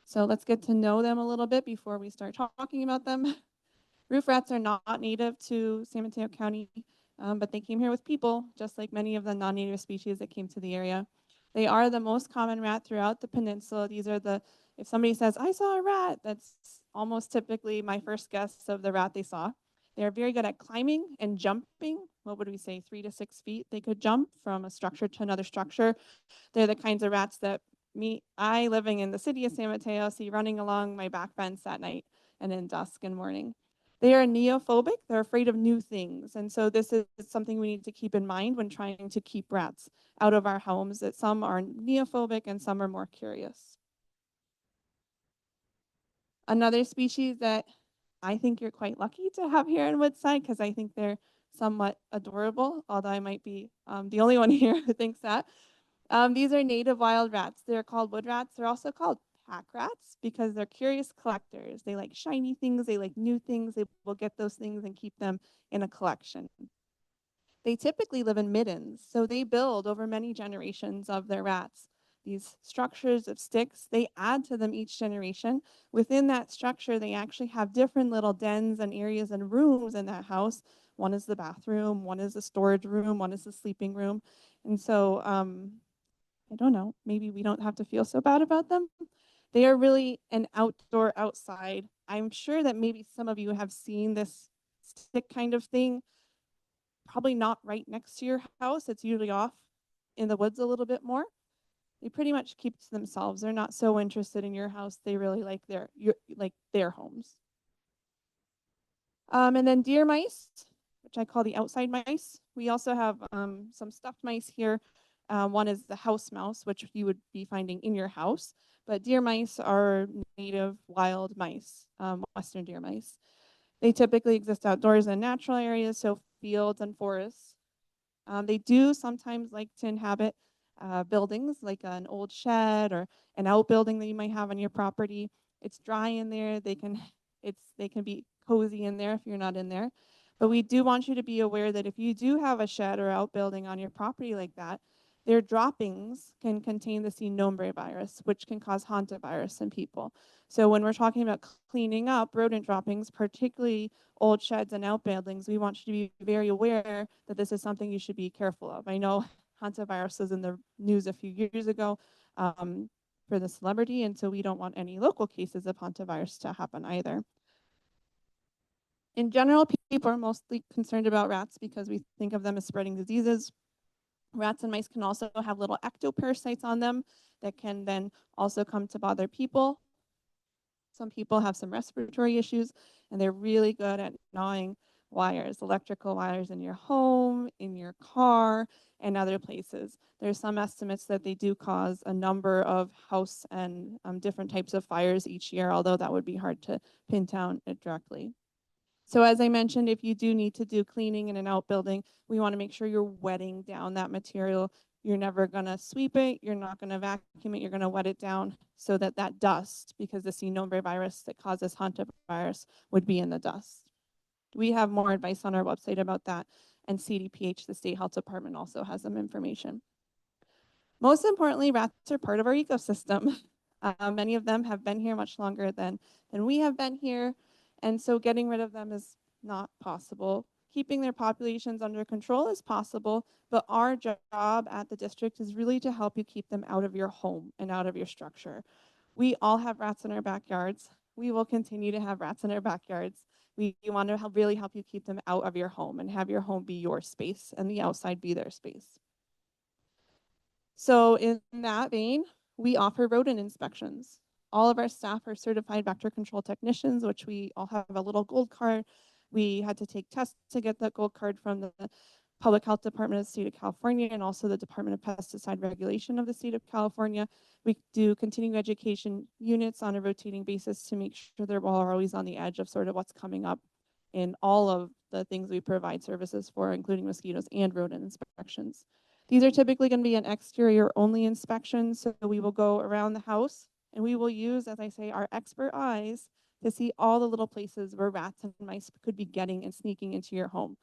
So let's get to know them a little bit before we start talking about them. Roof rats are not native to San Mateo County, but they came here with people, just like many of the non-native species that came to the area. They are the most common rat throughout the peninsula. If somebody says, I saw a rat, that's almost typically my first guess of the rat they saw. They're very good at climbing and jumping. What would we say, 3 to 6 feet? They could jump from a structure to another structure. They're the kinds of rats that I living in the city of San Mateo, see running along my back fence at night and in dusk and morning. They are neophobic. They're afraid of new things. And so this is something we need to keep in mind when trying to keep rats out of our homes, that some are neophobic and some are more curious. Another species that I think you're quite lucky to have here in Woodside, because I think they're somewhat adorable, although I might be the only one here who thinks that. These are native wild rats. They're called wood rats. They're also called pack rats because they're curious collectors. They like shiny things. They like new things. They will get those things and keep them in a collection. They typically live in middens, so they build over many generations of their rats. These structures of sticks, they add to them each generation. Within that structure, they actually have different little dens and areas and rooms in that house. One is the bathroom, one is the storage room, one is the sleeping room. And so I don't know, maybe we don't have to feel so bad about them. They are really an outdoor outside. I'm sure that maybe some of you have seen this stick kind of thing, probably not right next to your house. It's usually off in the woods a little bit more. They pretty much keep to themselves. They're not so interested in your house. They really like their homes. And then deer mice, which I call the outside mice. We also have some stuffed mice here. One is the house mouse, which you would be finding in your house. But deer mice are native wild mice, Western deer mice. They typically exist outdoors in natural areas, so fields and forests. They do sometimes like to inhabit buildings like an old shed or an outbuilding that you might have on your property. It's dry in there. They can be cozy in there if you're not in there. But we do want you to be aware that if you do have a shed or outbuilding on your property like that, their droppings can contain the C. nombre virus, which can cause hantavirus in people. So when we're talking about cleaning up rodent droppings, particularly old sheds and outbuildings, we want you to be very aware that this is something you should be careful of. I know hantavirus was in the news a few years ago for the celebrity, and so we don't want any local cases of hantavirus to happen either. In general, people are mostly concerned about rats because we think of them as spreading diseases. Rats and mice can also have little ectoparasites on them that can then also come to bother people. Some people have some respiratory issues, and they're really good at gnawing wires, electrical wires in your home, in your car, and other places. There's some estimates that they do cause a number of house and different types of fires each year, although that would be hard to pin down it directly. So as I mentioned, if you do need to do cleaning in an outbuilding, we want to make sure you're wetting down that material. You're never going to sweep it. You're not going to vacuum it. You're going to wet it down so that that dust, because the C. nombre virus that causes hantavirus would be in the dust. We have more advice on our website about that, and CDPH, the State Health Department, also has some information. Most importantly, rats are part of our ecosystem. Many of them have been here much longer than we have been here, and so getting rid of them is not possible. Keeping their populations under control is possible, but our job at the district is really to help you keep them out of your home and out of your structure. We all have rats in our backyards. We will continue to have rats in our backyards. We want to really help you keep them out of your home and have your home be your space and the outside be their space. So in that vein, we offer rodent inspections. All of our staff are certified vector control technicians, which we all have a little gold card. We had to take tests to get that gold card from the Public Health Department of the State of California and also the Department of Pesticide Regulation of the State of California. We do continuing education units on a rotating basis to make sure they're always on the edge of sort of what's coming up in all of the things we provide services for, including mosquitoes and rodent inspections. These are typically going to be an exterior only inspection, so we will go around the house and we will use, as I say, our expert eyes to see all the little places where rats and mice could be getting and sneaking into your home.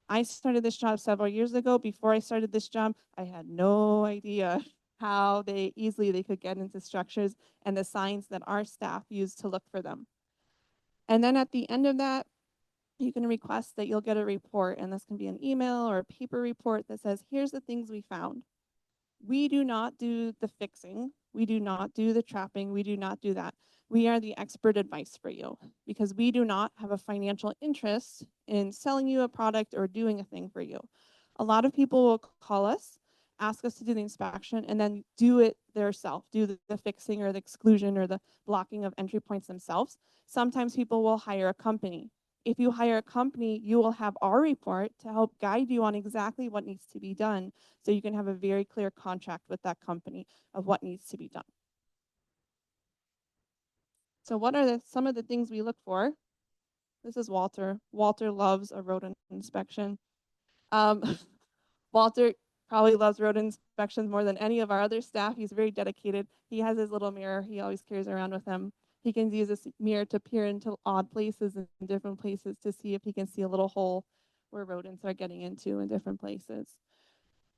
I started this job several years ago. Before I started this job, I had no idea how easily they could get into structures and the signs that our staff used to look for them. And then at the end of that, you can request that you'll get a report, and this can be an email or a paper report that says, here's the things we found. We do not do the fixing. We do not do the trapping. We do not do that. We are the expert advice for you because we do not have a financial interest in selling you a product or doing a thing for you. A lot of people will call us, ask us to do the inspection, and then do it themselves, do the fixing or the exclusion or the blocking of entry points themselves. Sometimes people will hire a company. If you hire a company, you will have our report to help guide you on exactly what needs to be done so you can have a very clear contract with that company of what needs to be done. So what are some of the things we look for? This is Walter. Walter loves a rodent inspection. Walter probably loves rodent inspections more than any of our other staff. He's very dedicated. He has his little mirror he always carries around with him. He can use this mirror to peer into odd places and different places to see if he can see a little hole where rodents are getting into in different places.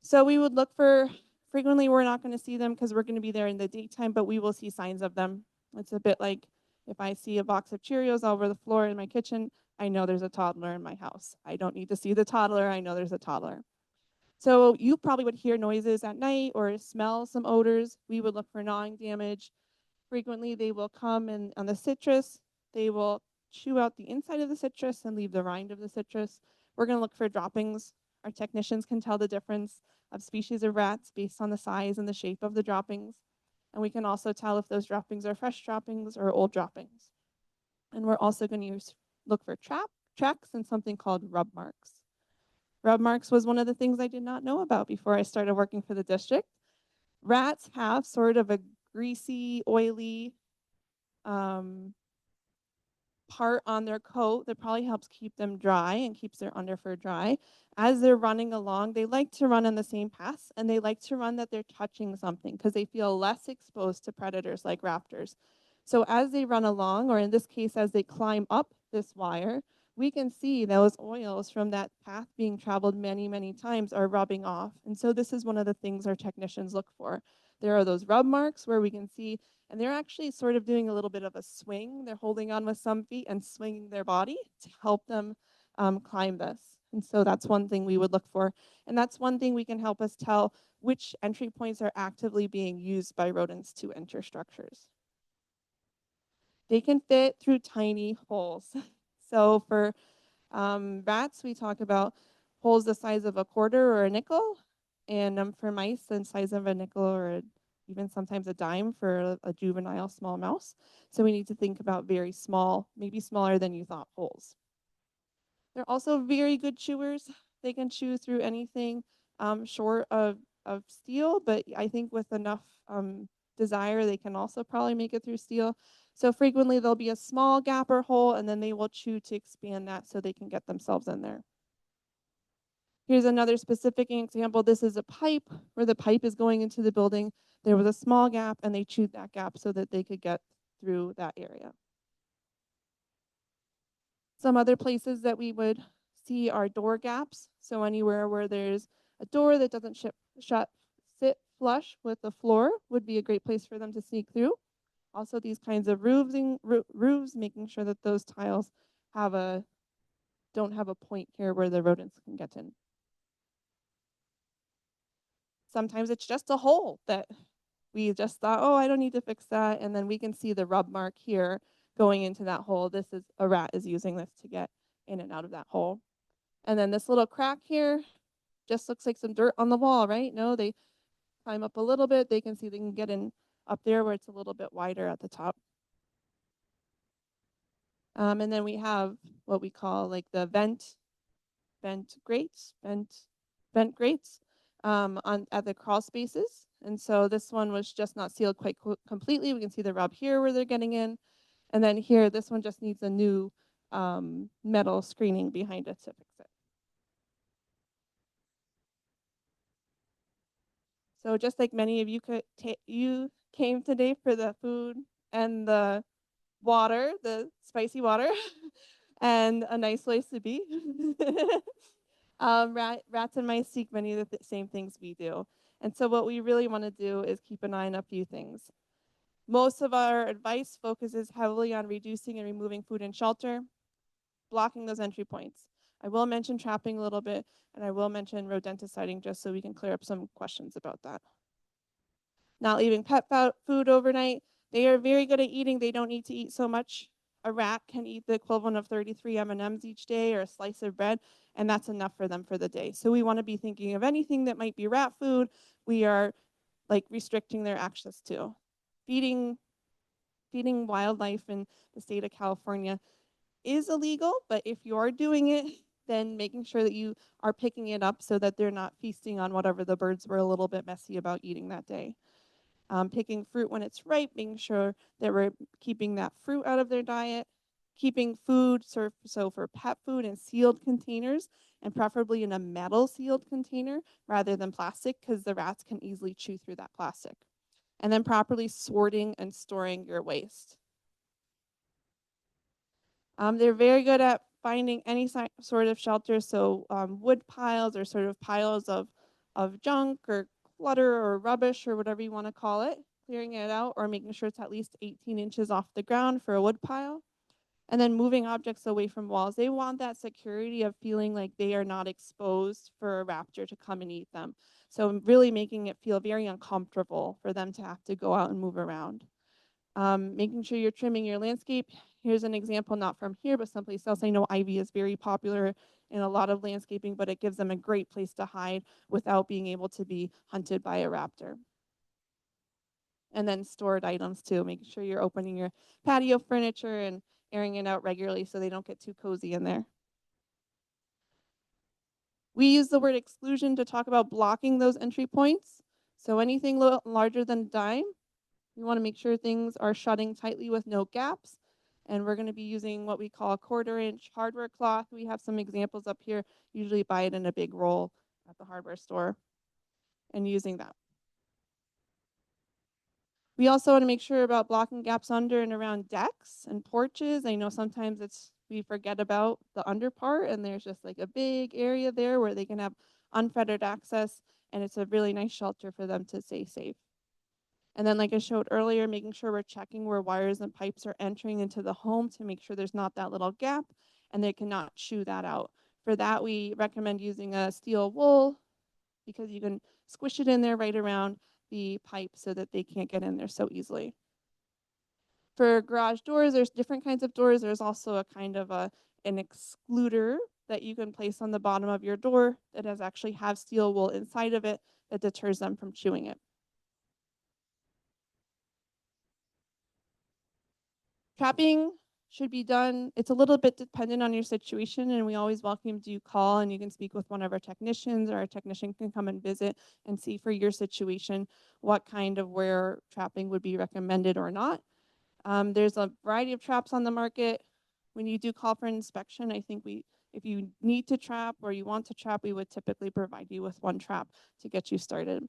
So we would look for, frequently we're not going to see them because we're going to be there in the daytime, but we will see signs of them. It's a bit like if I see a box of Cheerios all over the floor in my kitchen, I know there's a toddler in my house. I don't need to see the toddler. I know there's a toddler. So you probably would hear noises at night or smell some odors. We would look for gnawing damage. Frequently, they will come and on the citrus, they will chew out the inside of the citrus and leave the rind of the citrus. We're going to look for droppings. Our technicians can tell the difference of species of rats based on the size and the shape of the droppings. And we can also tell if those droppings are fresh droppings or old droppings. And we're also going to look for tracks and something called rub marks. Rub marks was one of the things I did not know about before I started working for the district. Rats have sort of a greasy, oily part on their coat that probably helps keep them dry and keeps their underfur dry. As they're running along, they like to run on the same paths and they like to run that they're touching something because they feel less exposed to predators like raptors. So as they run along, or in this case, as they climb up this wire, we can see those oils from that path being traveled many, many times are rubbing off. And so this is one of the things our technicians look for. There are those rub marks where we can see, and they're actually sort of doing a little bit of a swing. They're holding on with some feet and swinging their body to help them climb this. And so that's one thing we would look for. And that's one thing we can help us tell which entry points are actively being used by rodents to enter structures. They can fit through tiny holes. So for rats, we talk about holes the size of a quarter or a nickel. And for mice, the size of a nickel or even sometimes a dime for a juvenile small mouse. So we need to think about very small, maybe smaller than you thought holes. They're also very good chewers. They can chew through anything short of steel, but I think with enough desire, they can also probably make it through steel. So frequently there'll be a small gap or hole and then they will chew to expand that so they can get themselves in there. Here's another specific example. This is a pipe where the pipe is going into the building. There was a small gap and they chewed that gap so that they could get through that area. Some other places that we would see are door gaps. So anywhere where there's a door that doesn't sit flush with the floor would be a great place for them to sneak through. Also these kinds of roofs, making sure that those tiles don't have a point here where the rodents can get in. Sometimes it's just a hole that we just thought, oh, I don't need to fix that. And then we can see the rub mark here going into that hole. This is a rat is using this to get in and out of that hole. And then this little crack here just looks like some dirt on the wall, right? No, they climb up a little bit. They can see they can get in up there where it's a little bit wider at the top. And then we have what we call like the vent grates at the crawl spaces. And so this one was just not sealed quite completely. We can see the rub here where they're getting in. And then here, this one just needs a new metal screening behind it to fix it. So just like many of you you came today for the food and the water, the spicy water, and a nice place to be. Rats and mice seek many of the same things we do. And so what we really want to do is keep an eye on a few things. Most of our advice focuses heavily on reducing and removing food and shelter, blocking those entry points. I will mention trapping a little bit, and I will mention rodenticiding just so we can clear up some questions about that. Not leaving pet food overnight. They are very good at eating. They don't need to eat so much. A rat can eat the equivalent of 33 M&Ms each day or a slice of bread, and that's enough for them for the day. So we want to be thinking of anything that might be rat food, we are like restricting their access to. Feeding wildlife in the state of California is illegal, but if you're doing it, then making sure that you are picking it up so that they're not feasting on whatever the birds were a little bit messy about eating that day. Picking fruit when it's ripe, making sure that we're keeping that fruit out of their diet, keeping food, so for pet food in sealed containers, and preferably in a metal sealed container rather than plastic, because the rats can easily chew through that plastic. And then properly sorting and storing your waste. They're very good at finding any sort of shelter, so wood piles or sort of piles of junk or clutter or rubbish or whatever you want to call it, clearing it out or making sure it's at least 18 inches off the ground for a wood pile. And then moving objects away from walls. They want that security of feeling like they are not exposed for a raptor to come and eat them. So really making it feel very uncomfortable for them to have to go out and move around. Making sure you're trimming your landscape. Here's an example, not from here, but someplace else. I know ivy is very popular in a lot of landscaping, but it gives them a great place to hide without being able to be hunted by a raptor. And then stored items too, making sure you're opening your patio furniture and airing it out regularly so they don't get too cozy in there. We use the word exclusion to talk about blocking those entry points. So anything larger than a dime, we want to make sure things are shutting tightly with no gaps. And we're going to be using what we call a 1/4 inch hardware cloth. We have some examples up here. Usually buy it in a big roll at the hardware store and using that. We also want to make sure about blocking gaps under and around decks and porches. I know sometimes we forget about the under part and there's just like a big area there where they can have unfettered access, and it's a really nice shelter for them to stay safe. And then like I showed earlier, making sure we're checking where wires and pipes are entering into the home to make sure there's not that little gap and they cannot chew that out. For that, we recommend using a steel wool because you can squish it in there right around the pipe so that they can't get in there so easily. For garage doors, there's different kinds of doors. There's also a kind of an excluder that you can place on the bottom of your door that actually have steel wool inside of it that deters them from chewing it. Trapping should be done. It's a little bit dependent on your situation, and we always welcome you to call and you can speak with one of our technicians, or our technician can come and visit and see for your situation what kind of where trapping would be recommended or not. There's a variety of traps on the market. When you do call for an inspection, I think if you need to trap or you want to trap, we would typically provide you with one trap to get you started.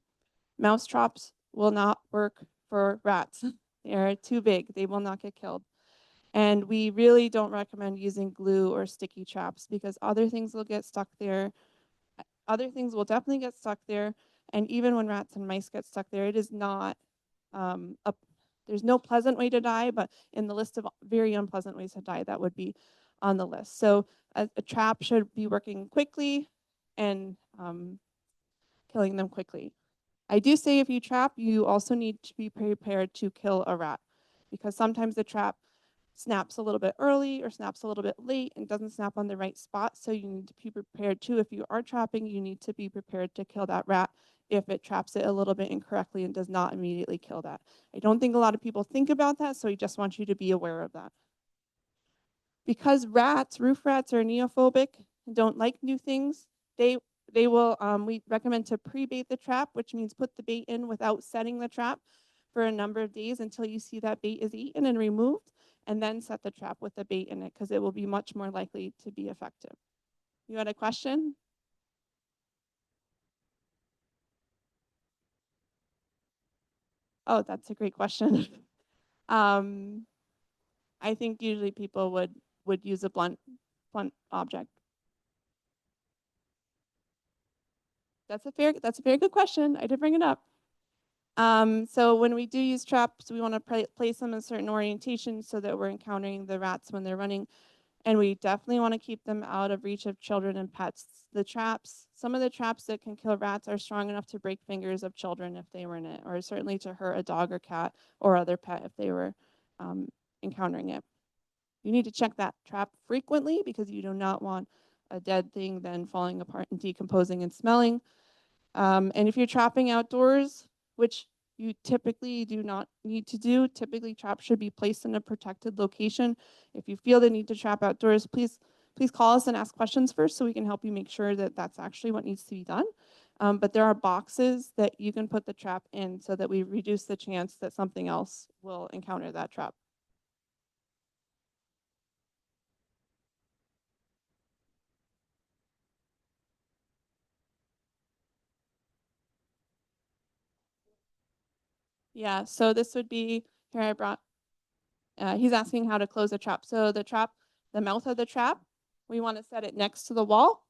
Mouse traps will not work for rats. They are too big. They will not get killed. And we really don't recommend using glue or sticky traps because other things will get stuck there. Other things will definitely get stuck there. And even when rats and mice get stuck there, it is not there's no pleasant way to die, but in the list of very unpleasant ways to die, that would be on the list. So a trap should be working quickly and killing them quickly. I do say if you trap, you also need to be prepared to kill a rat because sometimes the trap snaps a little bit early or snaps a little bit late and doesn't snap on the right spot. So you need to be prepared too. If you are trapping, you need to be prepared to kill that rat if it traps it a little bit incorrectly and does not immediately kill that. I don't think a lot of people think about that, so I just want you to be aware of that. Because roof rats are neophobic and don't like new things, we recommend to pre-bait the trap, which means put the bait in without setting the trap for a number of days until you see that bait is eaten and removed, and then set the trap with the bait in it because it will be much more likely to be effective. You had a question? Oh, that's a great question. I think usually people would use a blunt object. That's a very good question. I did bring it up. So when we do use traps, we want to place them in certain orientations so that we're encountering the rats when they're running. And we definitely want to keep them out of reach of children and pets. Some of the traps that can kill rats are strong enough to break fingers of children if they were in it, or certainly to hurt a dog or cat or other pet if they were encountering it. You need to check that trap frequently because you do not want a dead thing then falling apart and decomposing and smelling. And if you're trapping outdoors, which you typically do not need to do, typically traps should be placed in a protected location. If you feel the need to trap outdoors, please call us and ask questions first so we can help you make sure that that's actually what needs to be done. But there are boxes that you can put the trap in so that we reduce the chance that something else will encounter that trap. Yeah, so this would be, here I brought, he's asking how to close a trap. So the mouth of the trap, we want to set it next to the wall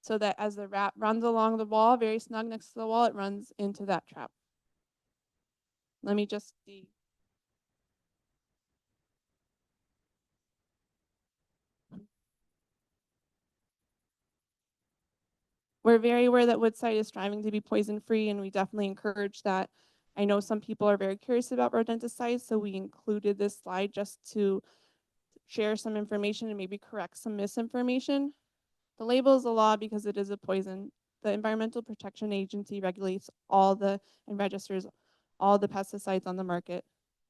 so that as the rat runs along the wall, very snug next to the wall, it runs into that trap. Let me just see. We're very aware that Woodside is striving to be poison free, and we definitely encourage that. I know some people are very curious about rodenticides, so we included this slide just to share some information and maybe correct some misinformation. The label is a law because it is a poison. The Environmental Protection Agency regulates all the and registers all the pesticides on the market.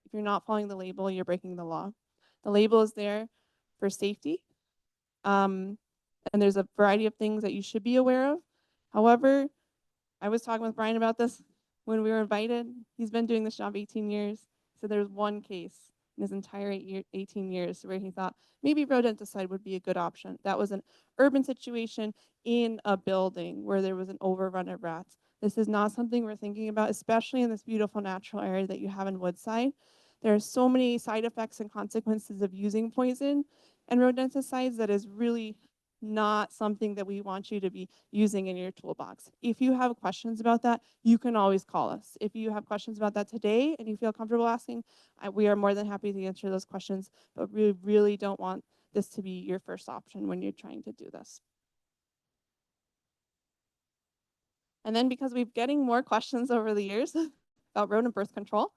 If you're not following the label, you're breaking the law. The label is there for safety. And there's a variety of things that you should be aware of. However, I was talking with Brian about this when we were invited. He's been doing this job 18 years. So there's one case in his entire 18 years where he thought maybe rodenticide would be a good option. That was an urban situation in a building where there was an overrun of rats. This is not something we're thinking about, especially in this beautiful natural area that you have in Woodside. There are so many side effects and consequences of using poison and rodenticides that is really not something that we want you to be using in your toolbox. If you have questions about that, you can always call us. If you have questions about that today and you feel comfortable asking, we are more than happy to answer those questions, but we really don't want this to be your first option when you're trying to do this. And then because we've getting more questions over the years about rodent birth control,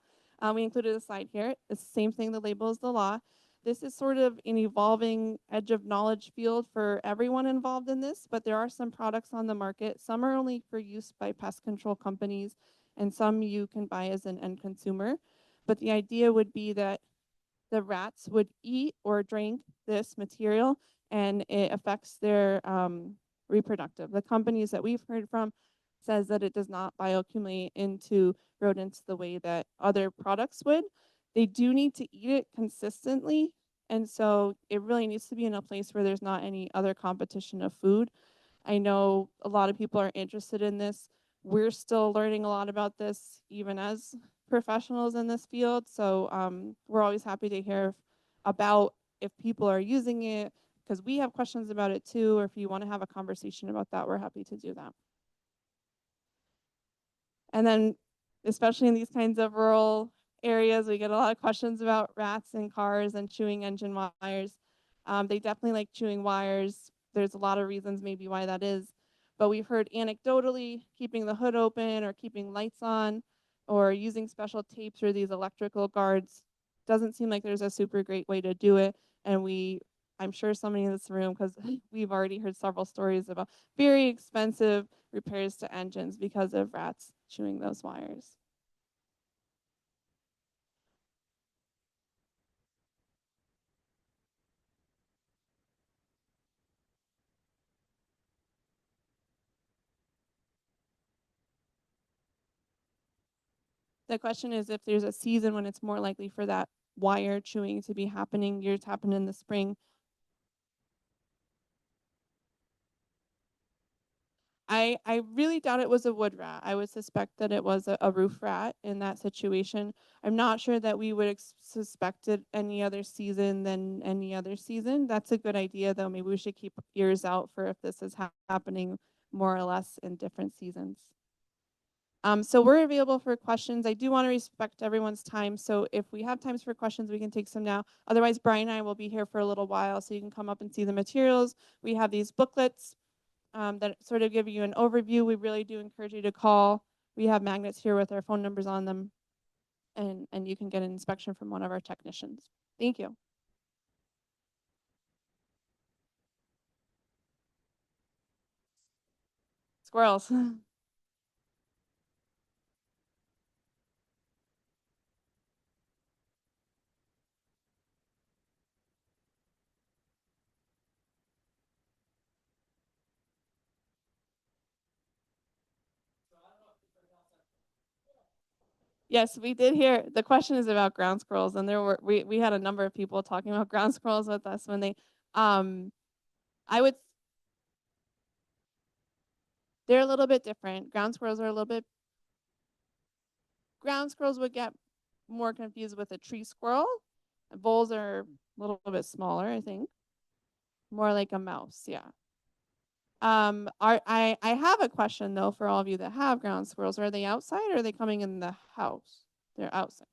we included a slide here. It's the same thing, the label is the law. This is sort of an evolving edge of knowledge field for everyone involved in this, but there are some products on the market. Some are only for use by pest control companies, and some you can buy as an end consumer. But the idea would be that the rats would eat or drink this material and it affects their reproductive. The companies that we've heard from says that it does not bioaccumulate into rodents the way that other products would. They do need to eat it consistently, and so it really needs to be in a place where there's not any other competition of food. I know a lot of people are interested in this. We're still learning a lot about this, even as professionals in this field. So we're always happy to hear about if people are using it, because we have questions about it too, or if you want to have a conversation about that, we're happy to do that. And then, especially in these kinds of rural areas, we get a lot of questions about rats in cars and chewing engine wires. They definitely like chewing wires. There's a lot of reasons maybe why that is. But we've heard anecdotally keeping the hood open or keeping lights on or using special tapes or these electrical guards doesn't seem like there's a super great way to do it. And I'm sure somebody in this room, because we've already heard several stories about very expensive repairs to engines because of rats chewing those wires. The question is if there's a season when it's more likely for that wire chewing to be happening. Yours happened in the spring. I really doubt it was a wood rat. I would suspect that it was a roof rat in that situation. I'm not sure that we would suspect it any other season than any other season. That's a good idea, though. Maybe we should keep ears out for if this is happening more or less in different seasons. So we're available for questions. I do want to respect everyone's time. So if we have times for questions, we can take some now. Otherwise, Brian and I will be here for a little while, so you can come up and see the materials. We have these booklets that sort of give you an overview. We really do encourage you to call. We have magnets here with our phone numbers on them, and you can get an inspection from one of our technicians. Thank you. Squirrels. Yes, we did hear the question is about ground squirrels, and we had a number of people talking about ground squirrels with us when they I would they're a little bit different. Ground squirrels would get more confused with a tree squirrel. Voles are a little bit smaller, I think. More like a mouse, yeah. I have a question though for all of you that have ground squirrels. Are they outside or are they coming in the house? They're outside.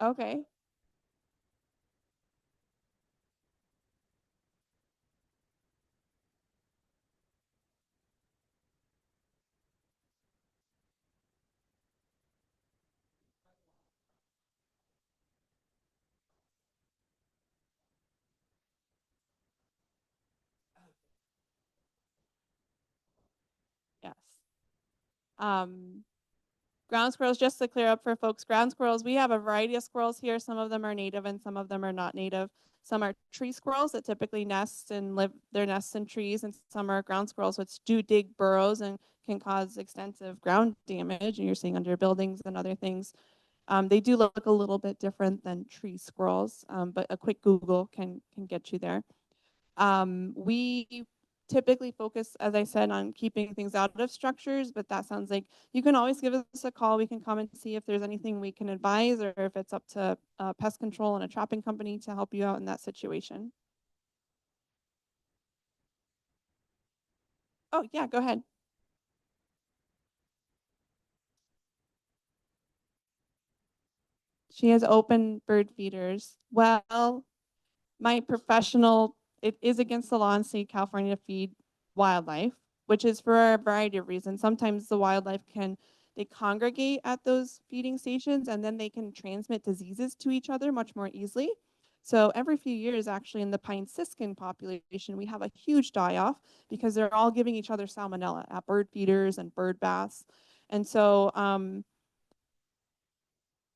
Okay. Ground squirrels, just to clear up for folks, ground squirrels, we have a variety of squirrels here. Some of them are native and some of them are not native. Some are tree squirrels that typically nest and live their nests in trees, and some are ground squirrels which do dig burrows and can cause extensive ground damage. And you're seeing under buildings and other things. They do look a little bit different than tree squirrels, but a quick Google can get you there. We typically focus, as I said, on keeping things out of structures, but that sounds like you can always give us a call. We can come and see if there's anything we can advise or if it's up to pest control and a trapping company to help you out in that situation. Oh, yeah, go ahead. She has open bird feeders. Well, my professional, it is against the law in state of California to feed wildlife, which is for a variety of reasons. Sometimes the wildlife they congregate at those feeding stations and then they can transmit diseases to each other much more easily. So every few years, actually, in the pine siskin population, we have a huge die-off because they're all giving each other salmonella at bird feeders and bird baths. And so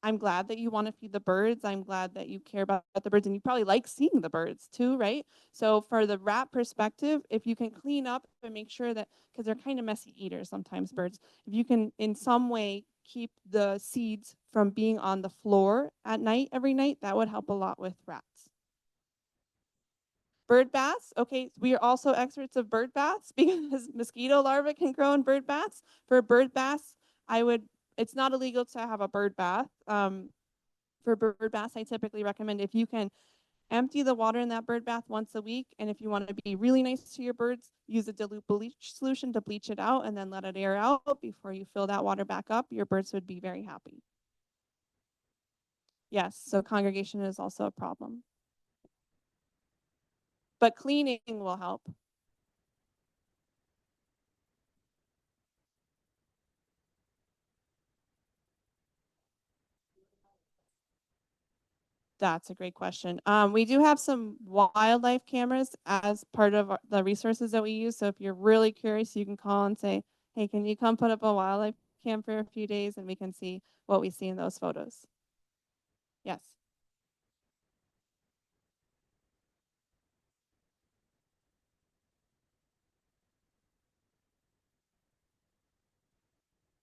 I'm glad that you want to feed the birds. I'm glad that you care about the birds and you probably like seeing the birds too, right? So for the rat perspective, if you can clean up and make sure that, because they're kind of messy eaters sometimes, birds, if you can in some way keep the seeds from being on the floor at night, every night, that would help a lot with rats. Bird baths, okay, we are also experts of bird baths because mosquito larvae can grow in bird baths. For bird baths, it's not illegal to have a bird bath. For bird baths, I typically recommend if you can empty the water in that bird bath once a week, and if you want to be really nice to your birds, use a dilute bleach solution to bleach it out and then let it air out before you fill that water back up. Your birds would be very happy. Yes, so congregation is also a problem. But cleaning will help. That's a great question. We do have some wildlife cameras as part of the resources that we use. So if you're really curious, you can call and say, hey, can you come put up a wildlife cam for a few days and we can see what we see in those photos. Yes.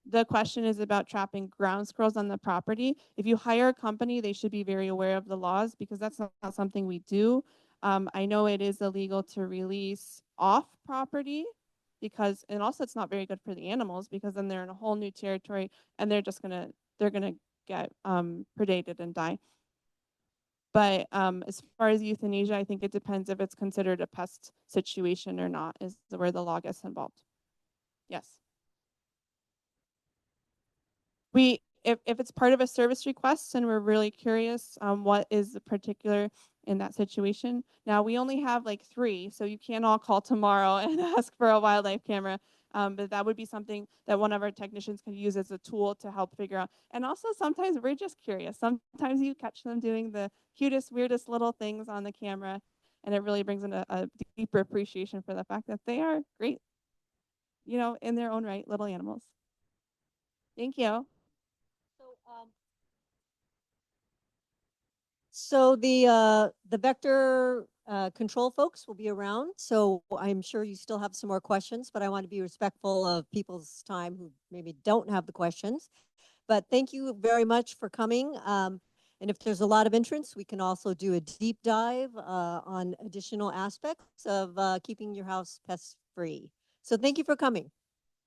The question is about trapping ground squirrels on the property. If you hire a company, they should be very aware of the laws because that's not something we do. I know it is illegal to release off property because, and also it's not very good for the animals because then they're in a whole new territory and they're gonna get predated and die. But as far as euthanasia, I think it depends if it's considered a pest situation or not, is where the law gets involved. Yes. If it's part of a service request and we're really curious what is the particular in that situation. Now we only have like 3, so you can't all call tomorrow and ask for a wildlife camera. But that would be something that one of our technicians could use as a tool to help figure out. And also sometimes we're just curious. Sometimes you catch them doing the cutest, weirdest little things on the camera, and it really brings in a deeper appreciation for the fact that they are great, in their own right, little animals. Thank you. So the vector control folks will be around. So I'm sure you still have some more questions, but I want to be respectful of people's time who maybe don't have the questions. But thank you very much for coming. And if there's a lot of interest, we can also do a deep dive on additional aspects of keeping your house pest free. So thank you for coming.